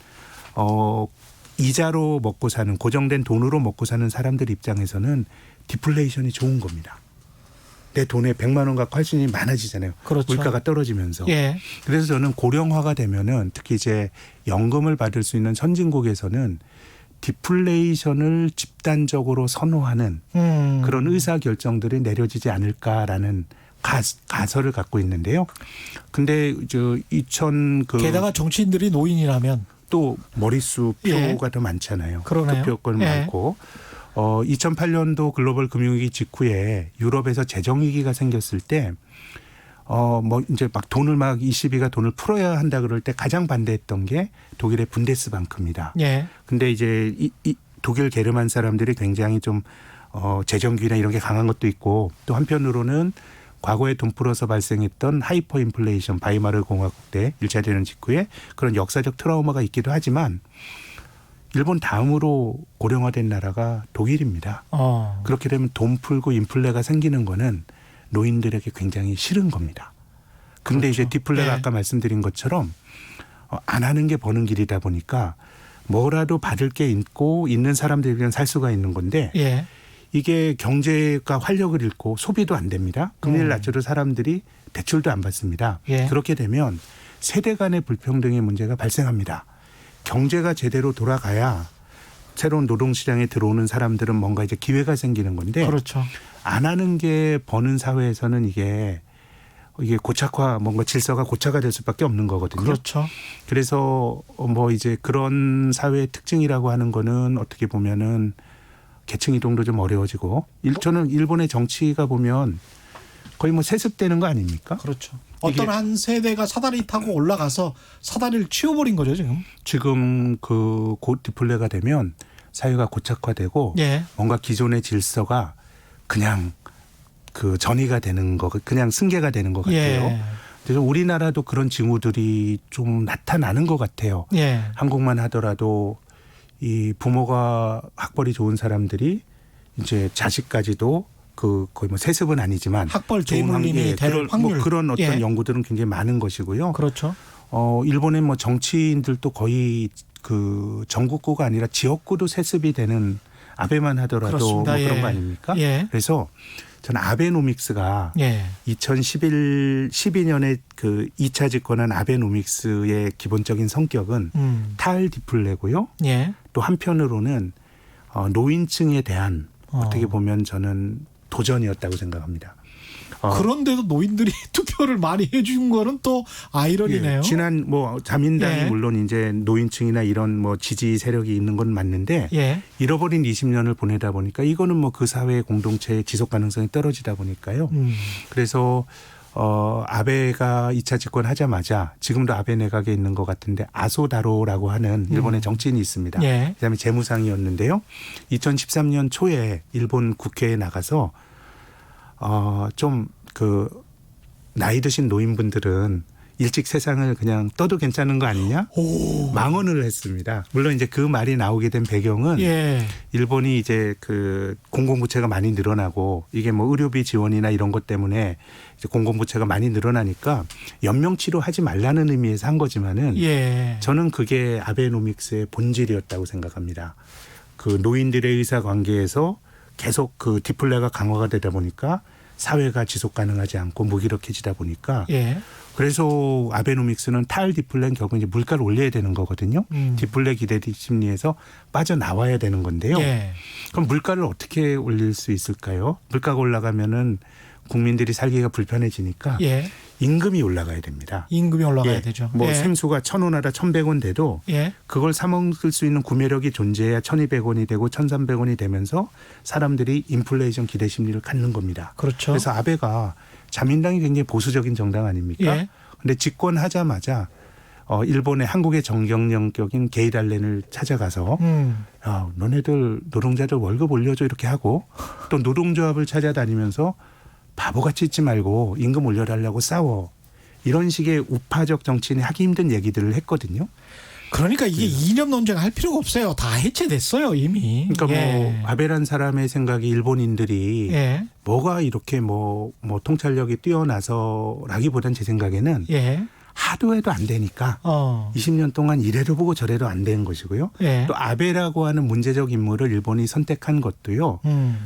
이자로 먹고 사는, 고정된 돈으로 먹고 사는 사람들 입장에서는 디플레이션이 좋은 겁니다. 내 돈에 100만 원 갖고 할 수 있는 일이 많아지잖아요. 그렇죠. 물가가 떨어지면서. 예. 그래서 저는 고령화가 되면은 특히 이제 연금을 받을 수 있는 선진국에서는 디플레이션을 집단적으로 선호하는 그런 의사 결정들이 내려지지 않을까라는 가설을 갖고 있는데요. 근데 게다가 정치인들이 노인이라면 또 머릿수 예. 표가 더 많잖아요. 그러네요. 투표권 예. 많고. 2008년도 글로벌 금융위기 직후에 유럽에서 재정위기가 생겼을 때 이제 막 돈을 막 ECB가 돈을 풀어야 한다 그럴 때 가장 반대했던 게 독일의 분데스방크입니다. 예. 근데 이제 이 독일 게르만 사람들이 굉장히 좀 재정규나 이런 게 강한 것도 있고 또 한편으로는 과거에 돈 풀어서 발생했던 하이퍼 인플레이션 바이마르 공화국 때 1차 대전 직후에 그런 역사적 트라우마가 있기도 하지만 일본 다음으로 고령화된 나라가 독일입니다. 그렇게 되면 돈 풀고 인플레가 생기는 거는 노인들에게 굉장히 싫은 겁니다. 근데 그렇죠. 이제 디플레가 예. 아까 말씀드린 것처럼 안 하는 게 버는 길이다 보니까 뭐라도 받을 게 있고 있는 사람들이랑 살 수가 있는 건데 예. 이게 경제가 활력을 잃고 소비도 안 됩니다. 금리를 낮춰도 사람들이 대출도 안 받습니다. 예. 그렇게 되면 세대 간의 불평등의 문제가 발생합니다. 경제가 제대로 돌아가야 새로운 노동시장에 들어오는 사람들은 뭔가 이제 기회가 생기는 건데 그렇죠. 안 하는 게 버는 사회에서는 이게 고착화 뭔가 질서가 고착화 될 수밖에 없는 거거든요. 그렇죠. 그래서 뭐 이제 그런 사회의 특징이라고 하는 거는 어떻게 보면은 계층 이동도 좀 어려워지고 저는 일본의 정치가 보면 거의 뭐 세습되는 거 아닙니까? 그렇죠. 어떤 한 세대가 사다리 타고 올라가서 사다리를 치워버린 거죠 지금. 지금 곧 디플레가 되면 사회가 고착화되고 예. 뭔가 기존의 질서가 그냥 전이가 되는 거, 그냥 승계가 되는 것 같아요. 예. 그래서 우리나라도 그런 징후들이 좀 나타나는 것 같아요. 예. 한국만 하더라도 이 부모가 학벌이 좋은 사람들이 이제 자식까지도 거의 뭐 세습은 아니지만 학벌 좋은 재물림이 될 확률. 그런 어떤 예. 연구들은 굉장히 많은 것이고요. 그렇죠. 일본의 뭐 정치인들도 거의 전국구가 아니라 지역구도 세습이 되는 아베만 하더라도 그렇습니다. 뭐 예. 그런 거 아닙니까? 예. 그래서 저는 아베노믹스가 예. 12년에 2차 집권한 아베노믹스의 기본적인 성격은 탈디플레고요. 예. 또 한편으로는 노인층에 대한 어떻게 보면 저는 도전이었다고 생각합니다. 그런데도 노인들이 투표를 많이 해준 거는 또 아이러니네요. 예, 지난 자민당이 예. 물론 이제 노인층이나 이런 지지 세력이 있는 건 맞는데 예. 잃어버린 20년을 보내다 보니까 이거는 그 사회 공동체의 지속 가능성이 떨어지다 보니까요. 그래서 아베가 2차 집권하자마자 지금도 아베 내각에 있는 것 같은데 아소다로라고 하는 일본의 정치인이 있습니다. 예. 그다음에 재무상이었는데요. 2013년 초에 일본 국회에 나가서 나이 드신 노인분들은 일찍 세상을 그냥 떠도 괜찮은 거 아니냐? 망언을 했습니다. 물론 이제 그 말이 나오게 된 배경은 예. 일본이 이제 공공부채가 많이 늘어나고 이게 뭐 의료비 지원이나 이런 것 때문에 이제 공공부채가 많이 늘어나니까 연명치료하지 말라는 의미에서 한 거지만은 예. 저는 그게 아베노믹스의 본질이었다고 생각합니다. 노인들의 의사 관계에서 계속 디플레가 강화가 되다 보니까 사회가 지속 가능하지 않고 무기력해지다 보니까 예. 그래서 아베노믹스는 탈디플레는 결국 이제 물가를 올려야 되는 거거든요. 디플레 기대 심리에서 빠져나와야 되는 건데요. 예. 그럼 물가를 어떻게 올릴 수 있을까요? 물가가 올라가면은 국민들이 살기가 불편해지니까 예. 임금이 올라가야 됩니다. 임금이 올라가야 예. 되죠. 뭐 예. 생수가 1,000원하다 1,100원 돼도 예. 그걸 사 먹을 수 있는 구매력이 존재해야 1,200원이 되고 1,300원이 되면서 사람들이 인플레이션 기대 심리를 갖는 겁니다. 그렇죠. 그래서 아베가 자민당이 굉장히 보수적인 정당 아닙니까? 예. 근데 집권하자마자 일본의 한국의 정경영격인 게이달렌을 찾아가서 야, 너네들 노동자들 월급 올려줘 이렇게 하고 또 노동조합을 찾아다니면서 바보같이 있지 말고 임금 올려달라고 싸워. 이런 식의 우파적 정치인이 하기 힘든 얘기들을 했거든요. 그러니까 이게 이념 논쟁 할 필요가 없어요. 다 해체됐어요 이미. 그러니까 예. 아베란 사람의 생각이 일본인들이 예. 뭐가 이렇게 통찰력이 뛰어나서라기보단 제 생각에는 예. 하도 해도 안 되니까 20년 동안 이래도 보고 저래도 안 된 것이고요. 예. 또 아베라고 하는 문제적 인물을 일본이 선택한 것도요.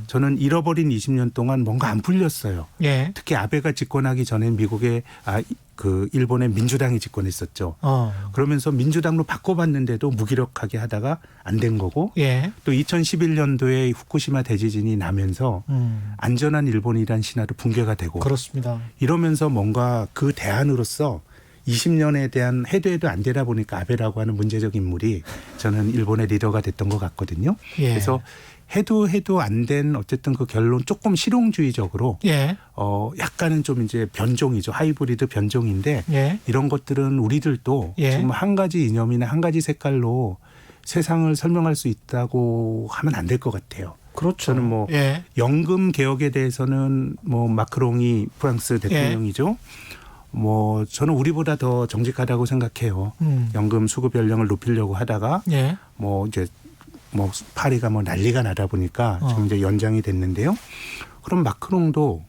저는 잃어버린 20년 동안 뭔가 안 풀렸어요. 예. 특히 아베가 집권하기 전에 미국의 일본의 민주당이 집권했었죠. 그러면서 민주당으로 바꿔봤는데도 무기력하게 하다가 안 된 거고 예. 또 2011년도에 후쿠시마 대지진이 나면서 안전한 일본이란 신화도 붕괴가 되고 그렇습니다. 이러면서 뭔가 그 대안으로서 20년에 대한 해도 안 되다 보니까 아베라고 하는 문제적 인물이 저는 일본의 리더가 됐던 것 같거든요. 예. 그래서 해도 안 된 어쨌든 그 결론 조금 실용주의적으로 예. 약간은 좀 이제 변종이죠. 하이브리드 변종인데 예. 이런 것들은 우리들도 예. 지금 한 가지 이념이나 한 가지 색깔로 세상을 설명할 수 있다고 하면 안 될 것 같아요. 그렇죠. 저는 뭐 예. 연금 개혁에 대해서는 뭐 마크롱이 프랑스 대통령이죠. 뭐 저는 우리보다 더 정직하다고 생각해요. 연금 수급 연령을 높이려고 하다가 예. 뭐 이제 뭐 파리가 뭐 난리가 나다 보니까 지금 이제 연장이 됐는데요. 그럼 마크롱도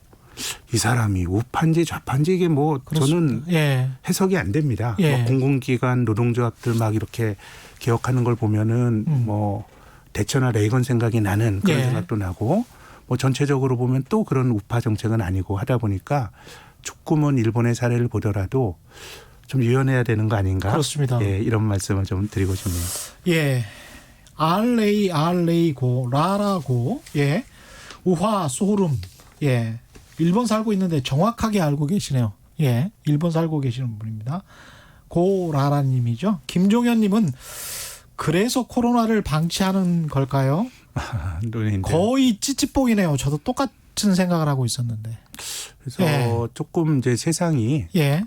이 사람이 우파인지 좌파인지 이게 뭐 그렇습니다. 저는 예. 해석이 안 됩니다. 예. 뭐 공공기관 노동조합들 막 이렇게 개혁하는 걸 보면은 뭐 대처나 레이건 생각이 나는 그런 예. 생각도 나고 뭐 전체적으로 보면 또 그런 우파 정책은 아니고 하다 보니까 조금은 일본의 사례를 보더라도 좀 유연해야 되는 거 아닌가? 그렇습니다. 예, 이런 말씀을 좀 드리고 싶네요. 예. RARA고 라라고 예. 우화 소름 예. 일본 살고 있는데 정확하게 알고 계시네요. 예. 일본 살고 계시는 분입니다. 고라라 님이죠. 김종현 님은 그래서 코로나를 방치하는 걸까요? 논의인데. 거의 찌찌뽕이네요. 저도 똑같은 생각을 하고 있었는데. 그래서 예. 조금 이제 세상이 예.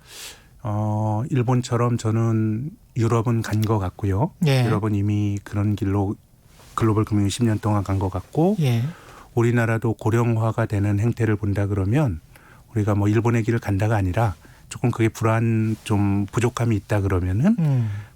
일본처럼 저는 유럽은 간 것 같고요. 예. 유럽은 이미 그런 길로 글로벌 금융이 10년 동안 간 것 같고 예. 우리나라도 고령화가 되는 행태를 본다 그러면 우리가 뭐 일본의 길을 간다가 아니라 조금 그게 좀 부족함이 있다 그러면은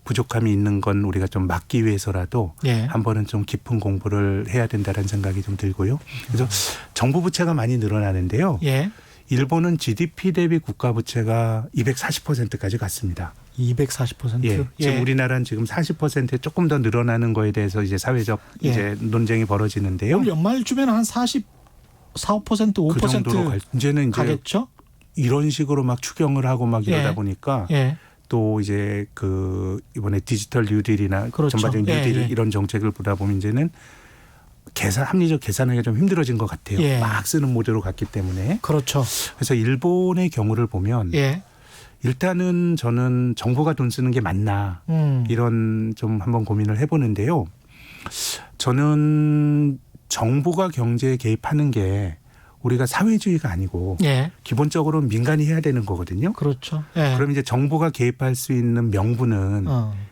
부족함이 있는 건 우리가 좀 막기 위해서라도 예. 한 번은 좀 깊은 공부를 해야 된다는 생각이 좀 들고요. 그래서 정부 부채가 많이 늘어나는데요. 예. 일본은 GDP 대비 국가 부채가 240%까지 갔습니다. 240%. 예. 지금 우리나라는 지금 40%에 조금 더 늘어나는 거에 대해서 이제 사회적 예. 이제 논쟁이 벌어지는데요. 올 연말쯤에는 한 44, 5%, 5% 그 정도로 이제는 이제 가겠죠? 이런 식으로 막 추경을 하고 막 이러다 예. 보니까 예. 또 이제 이번에 디지털 뉴딜이나 그렇죠. 전반적인 뉴딜 예. 이런 정책을 보다 보면 이제는 합리적 계산하기가 좀 힘들어진 것 같아요. 예. 막 쓰는 모델로 갔기 때문에. 그렇죠. 그래서 일본의 경우를 보면 예. 일단은 저는 정부가 돈 쓰는 게 맞나 이런 좀 한번 고민을 해보는데요. 저는 정부가 경제에 개입하는 게 우리가 사회주의가 아니고 예. 기본적으로 민간이 해야 되는 거거든요. 그렇죠. 예. 그럼 이제 정부가 개입할 수 있는 명분은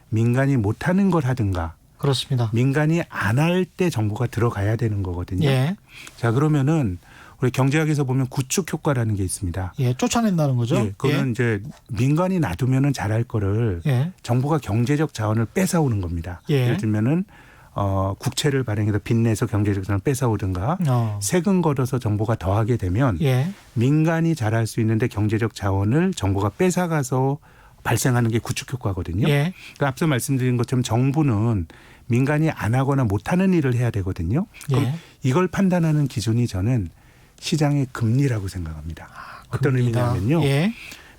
민간이 못하는 걸 하든가 그렇습니다. 민간이 안 할 때 정부가 들어가야 되는 거거든요. 예. 자, 그러면은 우리 경제학에서 보면 구축 효과라는 게 있습니다. 예. 쫓아낸다는 거죠. 예, 그거는 이제 민간이 놔두면은 잘할 거를 예. 정부가 경제적 자원을 뺏어오는 겁니다. 예. 예를 들면은 국채를 발행해서 빚내서 경제적 자원을 뺏어오든가 세금 걸어서 정부가 더하게 되면 예. 민간이 잘할 수 있는데 경제적 자원을 정부가 뺏어가서 발생하는 게 구축 효과거든요. 예. 그러니까 앞서 말씀드린 것처럼 정부는 민간이 안 하거나 못하는 일을 해야 되거든요. 그럼 예. 이걸 판단하는 기준이 저는 시장의 금리라고 생각합니다. 어떤 금리다. 의미냐면요. 예.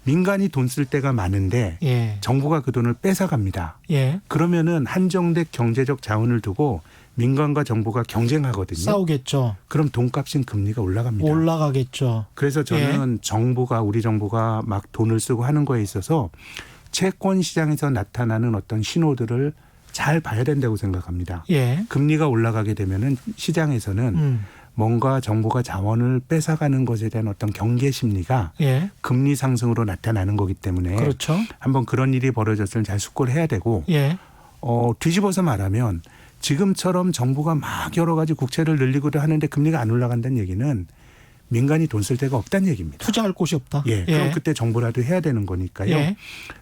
민간이 돈 쓸 때가 많은데 예. 정부가 그 돈을 뺏어갑니다. 예. 그러면은 한정된 경제적 자원을 두고 민간과 정부가 경쟁하거든요. 싸우겠죠. 그럼 돈값인 금리가 올라갑니다. 올라가겠죠. 그래서 저는 우리 정부가 막 돈을 쓰고 하는 거에 있어서 채권 시장에서 나타나는 어떤 신호들을 잘 봐야 된다고 생각합니다. 예. 금리가 올라가게 되면은 시장에서는 뭔가 정부가 자원을 뺏어가는 것에 대한 어떤 경계 심리가 예. 금리 상승으로 나타나는 거기 때문에 그렇죠. 한번 그런 일이 벌어졌을 때 잘 숙고를 해야 되고 예. 뒤집어서 말하면 지금처럼 정부가 막 여러 가지 국채를 늘리고도 하는데 금리가 안 올라간다는 얘기는 민간이 돈 쓸 데가 없다는 얘기입니다. 투자할 곳이 없다. 예, 그럼 그때 정부라도 해야 되는 거니까요. 예.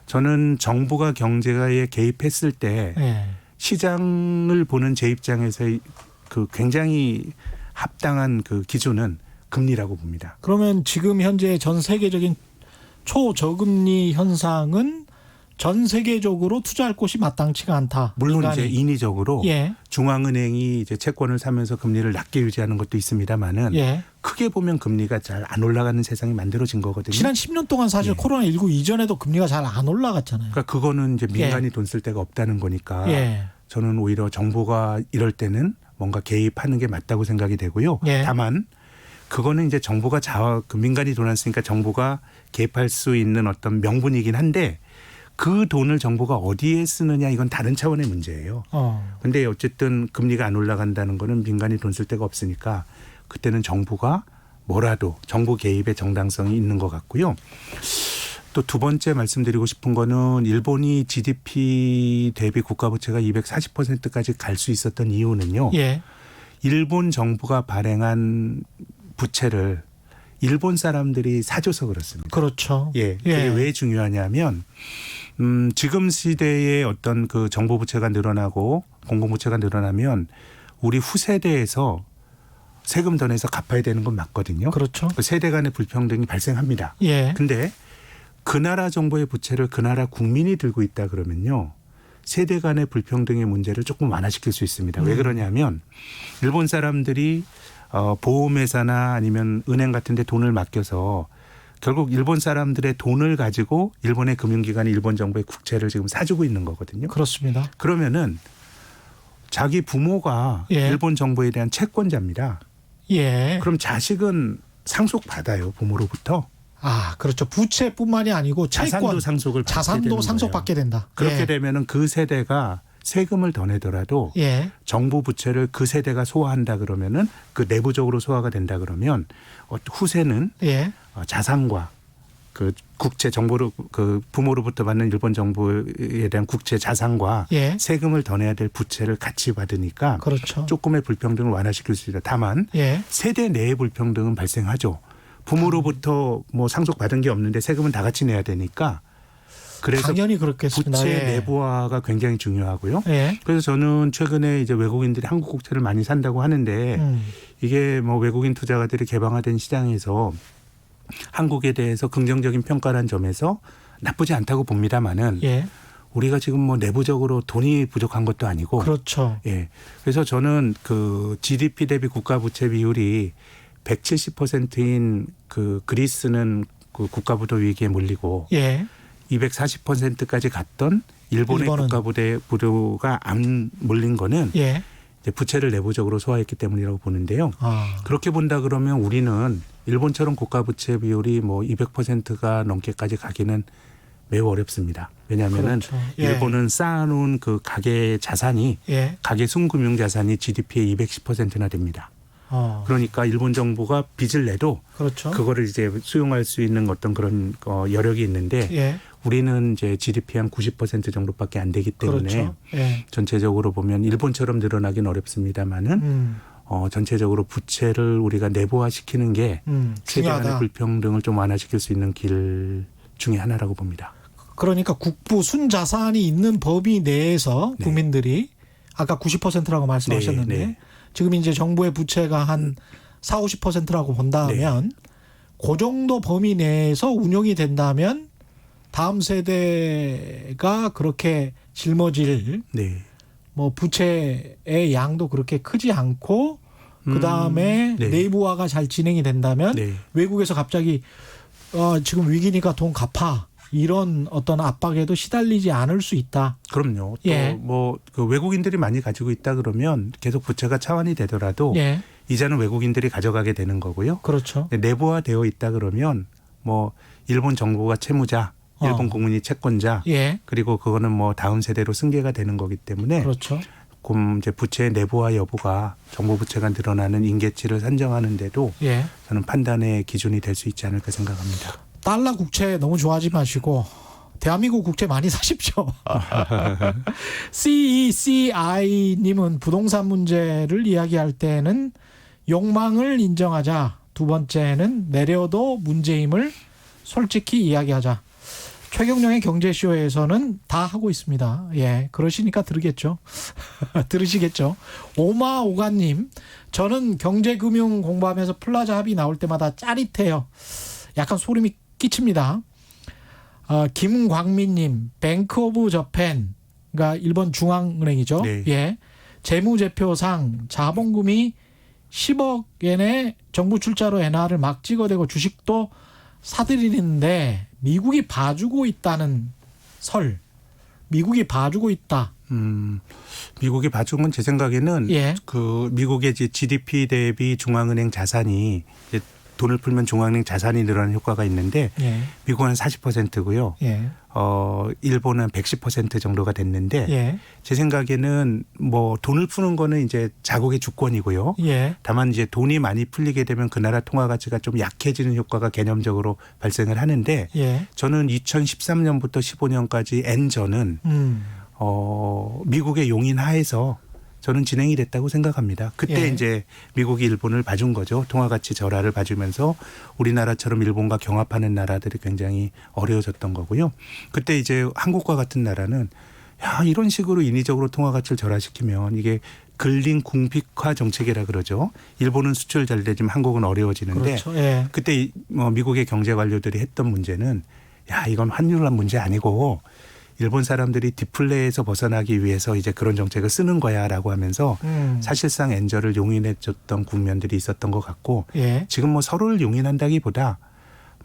저는 정부가 경제에 개입했을 때 예. 시장을 보는 제 입장에서의 그 굉장히 합당한 그 기준은 금리라고 봅니다. 그러면 지금 현재 전 세계적인 초저금리 현상은 전 세계적으로 투자할 곳이 마땅치가 않다. 물론 민간이. 이제 인위적으로 예. 중앙은행이 이제 채권을 사면서 금리를 낮게 유지하는 것도 있습니다만은 예. 크게 보면 금리가 잘 안 올라가는 세상이 만들어진 거거든요. 지난 10년 동안 사실 예. 코로나19 이전에도 금리가 잘 안 올라갔잖아요. 그러니까 그거는 이제 민간이 돈 쓸 데가 없다는 거니까 예. 저는 오히려 정부가 이럴 때는 뭔가 개입하는 게 맞다고 생각이 되고요. 예. 다만 그거는 이제 정부가 그 민간이 돈 안 쓰니까 정부가 개입할 수 있는 어떤 명분이긴 한데 그 돈을 정부가 어디에 쓰느냐 이건 다른 차원의 문제예요. 근데 어쨌든 금리가 안 올라간다는 거는 민간이 돈 쓸 데가 없으니까 그때는 정부가 뭐라도 정부 개입의 정당성이 있는 것 같고요. 또 두 번째 말씀드리고 싶은 거는 일본이 GDP 대비 국가 부채가 240%까지 갈 수 있었던 이유는요. 예. 일본 정부가 발행한 부채를 일본 사람들이 사줘서 그렇습니다. 그렇죠. 예. 그게 왜 중요하냐면 지금 시대의 어떤 그 정부 부채가 늘어나고 공공 부채가 늘어나면 우리 후세대에서 세금 더 내서 갚아야 되는 건 맞거든요. 그렇죠. 그 세대 간의 불평등이 발생합니다. 예. 근데 그 나라 정부의 부채를 그 나라 국민이 들고 있다 그러면요. 세대 간의 불평등의 문제를 조금 완화시킬 수 있습니다. 왜 그러냐면 일본 사람들이 보험회사나 아니면 은행 같은 데 돈을 맡겨서 결국 일본 사람들의 돈을 가지고 일본의 금융기관이 일본 정부의 국채를 지금 사주고 있는 거거든요. 그렇습니다. 그러면은 자기 부모가 예. 일본 정부에 대한 채권자입니다. 예. 그럼 자식은 상속받아요. 부모로부터. 아, 그렇죠. 부채뿐만이 아니고 자산도 채권, 상속을 받게 되는 자산도 거예요. 상속받게 된다. 그렇게 예. 되면은 그 세대가 세금을 더 내더라도 예. 정부 부채를 그 세대가 소화한다 그러면은 그 내부적으로 소화가 된다 그러면 후세는 예. 자산과 그 국채 정부로 그 부모로부터 받는 일본 정부에 대한 국채 자산과 예. 세금을 더 내야 될 부채를 같이 받으니까 그렇죠. 조금의 불평등을 완화시킬 수 있다. 다만 예. 세대 내의 불평등은 발생하죠. 부모로부터 뭐 상속받은 게 없는데 세금은 다 같이 내야 되니까 그래서 당연히 그렇겠습니다. 부채 예. 내부화가 굉장히 중요하고요. 예. 그래서 저는 최근에 이제 외국인들이 한국 국채를 많이 산다고 하는데 이게 뭐 외국인 투자가들이 개방화된 시장에서 한국에 대해서 긍정적인 평가란 점에서 나쁘지 않다고 봅니다만은 예. 우리가 지금 뭐 내부적으로 돈이 부족한 것도 아니고 그렇죠. 예. 그래서 저는 그 GDP 대비 국가 부채 비율이 170%인 그 그리스는 그 국가 부도 위기에 몰리고 예. 240%까지 갔던 일본의 일본은. 국가 부도가 안 몰린 거는 예. 이제 부채를 내부적으로 소화했기 때문이라고 보는데요. 아. 그렇게 본다 그러면 우리는 일본처럼 국가 부채 비율이 뭐 200%가 넘게까지 가기는 매우 어렵습니다. 왜냐하면은 그렇죠. 예. 일본은 쌓아놓은 그 가계 자산이 예. 가계 순금융 자산이 GDP의 210%나 됩니다. 그러니까 일본 정부가 빚을 내도 그렇죠. 그거를 이제 수용할 수 있는 어떤 그런 여력이 있는데 예. 우리는 이제 GDP 한 90% 정도밖에 안 되기 때문에 그렇죠. 예. 전체적으로 보면 일본처럼 늘어나긴 어렵습니다만은 전체적으로 부채를 우리가 내부화시키는 게 세계 간의 중요하다. 불평등을 좀 완화시킬 수 있는 길 중에 하나라고 봅니다. 그러니까 국부 순자산이 있는 범위 내에서 네. 국민들이 아까 90%라고 말씀하셨는데 네, 네. 지금 이제 정부의 부채가 한 4, 50%라고 본다면 그 정도 범위 내에서 운용이 된다면 다음 세대가 그렇게 짊어질 네. 뭐 부채의 양도 그렇게 크지 않고 그다음에 네. 내부화가 잘 진행이 된다면 네. 외국에서 갑자기 지금 위기니까 돈 갚아 이런 어떤 압박에도 시달리지 않을 수 있다. 그럼요. 예. 또 뭐 그 외국인들이 많이 가지고 있다 그러면 계속 부채가 차환이 되더라도 예, 이자는 외국인들이 가져가게 되는 거고요. 그렇죠. 내부화되어 있다 그러면 뭐 일본 정부가 채무자, 일본 국민이 채권자, 예, 그리고 그거는 뭐 다음 세대로 승계가 되는 거기 때문에 그렇죠. 그럼 이제 부채의 내부화 여부가 정부 부채가 늘어나는 임계치를 산정하는데도 예, 저는 판단의 기준이 될 수 있지 않을까 생각합니다. 달러 국채 너무 좋아하지 마시고 대한민국 국채 많이 사십시오. CECI님은 부동산 문제를 이야기할 때는 욕망을 인정하자. 두 번째는 내려도 문제임을 솔직히 이야기하자. 최경영의 경제쇼에서는 다 하고 있습니다. 예, 그러시니까 들으겠죠. 들으시겠죠. 오마오가님, 저는 경제금융 공부하면서 플라자 합의 나올 때마다 짜릿해요. 약간 소름이 끼칩니다. 김광민님, 뱅크 오브 저펜, 그러니까 일본 중앙은행이죠. 네. 예, 재무제표상 자본금이 10억 엔의 정부 출자로 엔화를 막 찍어대고 주식도 사들이는데 미국이 봐주고 있다는 설. 미국이 봐주고 있다. 미국이 봐준 건 제 생각에는 예. 그 미국의 이제 GDP 대비 중앙은행 자산이 이제 돈을 풀면 중앙은행 자산이 늘어나는 효과가 있는데 예. 미국은 40%고요. 예. 일본은 110% 정도가 됐는데 예. 제 생각에는 뭐 돈을 푸는 거는 이제 자국의 주권이고요. 예. 다만 이제 돈이 많이 풀리게 되면 그 나라 통화 가치가 좀 약해지는 효과가 개념적으로 발생을 하는데 예. 저는 2013년부터 15년까지 엔전은 미국의 용인 하에서 저는 진행이 됐다고 생각합니다. 그때 예. 이제 미국이 일본을 봐준 거죠. 통화 가치 절하를 봐주면서 우리나라처럼 일본과 경합하는 나라들이 굉장히 어려워졌던 거고요. 그때 이제 한국과 같은 나라는 야, 이런 식으로 인위적으로 통화 가치를 절하시키면 이게 근린 궁핍화 정책이라 그러죠. 일본은 수출 잘 되지만 한국은 어려워지는데 그렇죠. 예. 그때 미국의 경제 관료들이 했던 문제는 야, 이건 환율한 문제 아니고 일본 사람들이 디플레에서 벗어나기 위해서 이제 그런 정책을 쓰는 거야라고 하면서 사실상 엔저를 용인해 줬던 국면들이 있었던 것 같고 예. 지금 뭐 서로를 용인한다기보다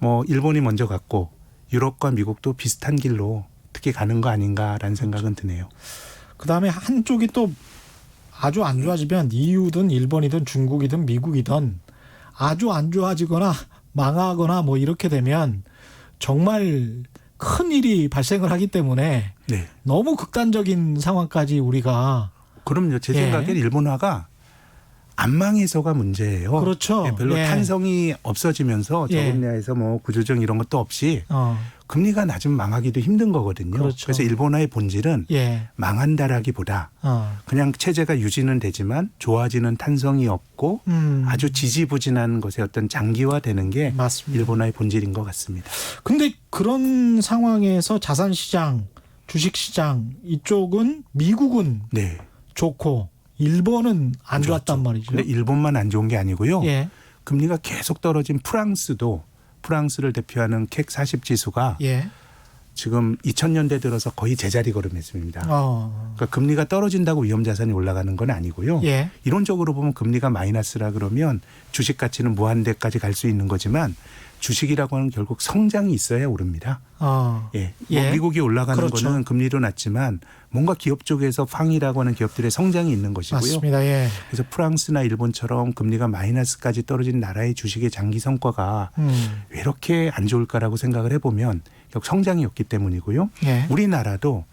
뭐 일본이 먼저 갔고 유럽과 미국도 비슷한 길로 특히 가는 거 아닌가라는 생각은 드네요. 그다음에 한쪽이 또 아주 안 좋아지면 EU든 일본이든 중국이든 미국이든 아주 안 좋아지거나 망하거나 뭐 이렇게 되면 정말 큰 일이 발생을 하기 때문에 네. 너무 극단적인 상황까지 우리가 그럼요. 제 예. 생각엔 일본화가 안 망해서가 문제예요. 그렇죠. 네, 별로 예. 탄성이 없어지면서 예. 저금리에서 뭐 구조정 이런 것도 없이 금리가 낮으면 망하기도 힘든 거거든요. 그렇죠. 그래서 일본화의 본질은 예. 망한다라기보다 그냥 체제가 유지는 되지만 좋아지는 탄성이 없고 아주 지지부진한 것의 어떤 장기화되는 게 맞습니다. 일본화의 본질인 것 같습니다. 근데 그런 상황에서 자산시장, 주식시장 이쪽은 미국은 네. 좋고 일본은 안 좋았단 말이죠. 근데 일본만 안 좋은 게 아니고요. 예. 금리가 계속 떨어진 프랑스를 대표하는 객 40 지수가 예. 지금 2000년대 들어서 거의 제자리 걸음했습니다. 그러니까 금리가 떨어진다고 위험자산이 올라가는 건 아니고요. 예. 이론적으로 보면 금리가 마이너스라 그러면 주식 가치는 무한대까지 갈 수 있는 거지만 주식이라고 하는 결국 성장이 있어야 오릅니다. 예. 예. 뭐 미국이 올라가는 그렇죠. 거는 금리도 낮지만 뭔가 기업 쪽에서 팡이라고 하는 기업들의 성장이 있는 것이고요. 맞습니다. 예. 그래서 프랑스나 일본처럼 금리가 마이너스까지 떨어진 나라의 주식의 장기 성과가 왜 이렇게 안 좋을까라고 생각을 해보면 결국 성장이 없기 때문이고요. 예. 우리나라도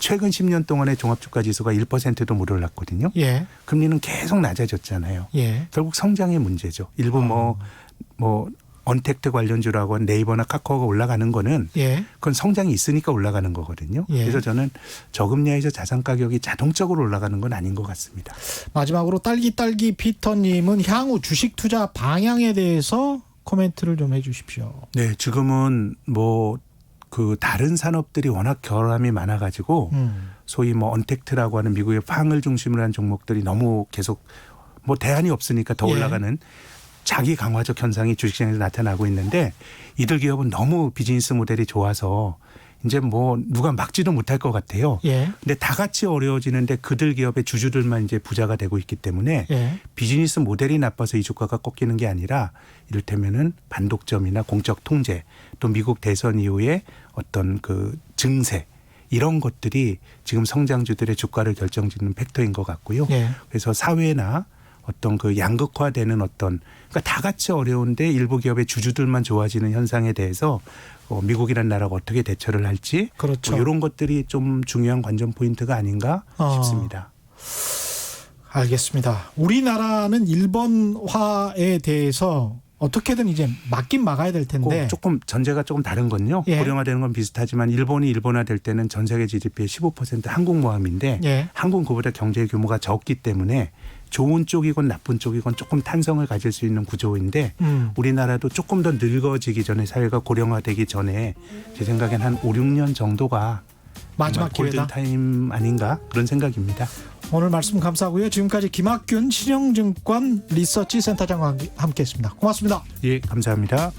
최근 10년 동안의 종합주가지수가 1%도 못 올랐거든요. 예. 금리는 계속 낮아졌잖아요. 예. 결국 성장의 문제죠. 일부 뭐 언택트 관련주라고 한 네이버나 카카오가 올라가는 거는 예. 그건 성장이 있으니까 올라가는 거거든요. 예. 그래서 저는 저금리에서 자산 가격이 자동적으로 올라가는 건 아닌 것 같습니다. 마지막으로 딸기 피터님은 향후 주식 투자 방향에 대해서 코멘트를 좀 해주십시오. 네, 지금은 뭐 그 다른 산업들이 워낙 결함이 많아가지고 소위 뭐 언택트라고 하는 미국의 팡을 중심으로 한 종목들이 너무 계속 뭐 대안이 없으니까 더 예. 올라가는 자기 강화적 현상이 주식시장에서 나타나고 있는데 이들 기업은 너무 비즈니스 모델이 좋아서 이제 뭐 누가 막지도 못할 것 같아요. 예. 근데 다 같이 어려워지는데 그들 기업의 주주들만 이제 부자가 되고 있기 때문에 예. 비즈니스 모델이 나빠서 이 주가가 꺾이는 게 아니라 이를테면은 반독점이나 공적 통제 또 미국 대선 이후에 어떤 그 증세 이런 것들이 지금 성장주들의 주가를 결정짓는 팩터인 것 같고요. 예. 그래서 사회나 어떤 그 양극화되는 어떤 그러니까 다 같이 어려운데 일부 기업의 주주들만 좋아지는 현상에 대해서 미국이라는 나라가 어떻게 대처를 할지 그렇죠. 뭐 이런 것들이 좀 중요한 관전 포인트가 아닌가 싶습니다. 알겠습니다. 우리나라는 일본화에 대해서 어떻게든 이제 막긴 막아야 될 텐데 조금 전제가 조금 다른 건요. 예. 고령화되는 건 비슷하지만 일본이 일본화될 때는 전 세계 GDP의 15% 한국 모함인데 예. 한국은 그보다 경제 규모가 적기 때문에 좋은 쪽이건 나쁜 쪽이건 조금 탄성을 가질 수 있는 구조인데 우리나라도 조금 더 늙어지기 전에 사회가 고령화되기 전에 제 생각엔 한 5, 6년 정도가 마지막 기회다. 골든타임 아닌가 그런 생각입니다. 오늘 말씀 감사하고요. 지금까지 김학균 신영증권 리서치 센터장과 함께했습니다. 고맙습니다. 예, 감사합니다.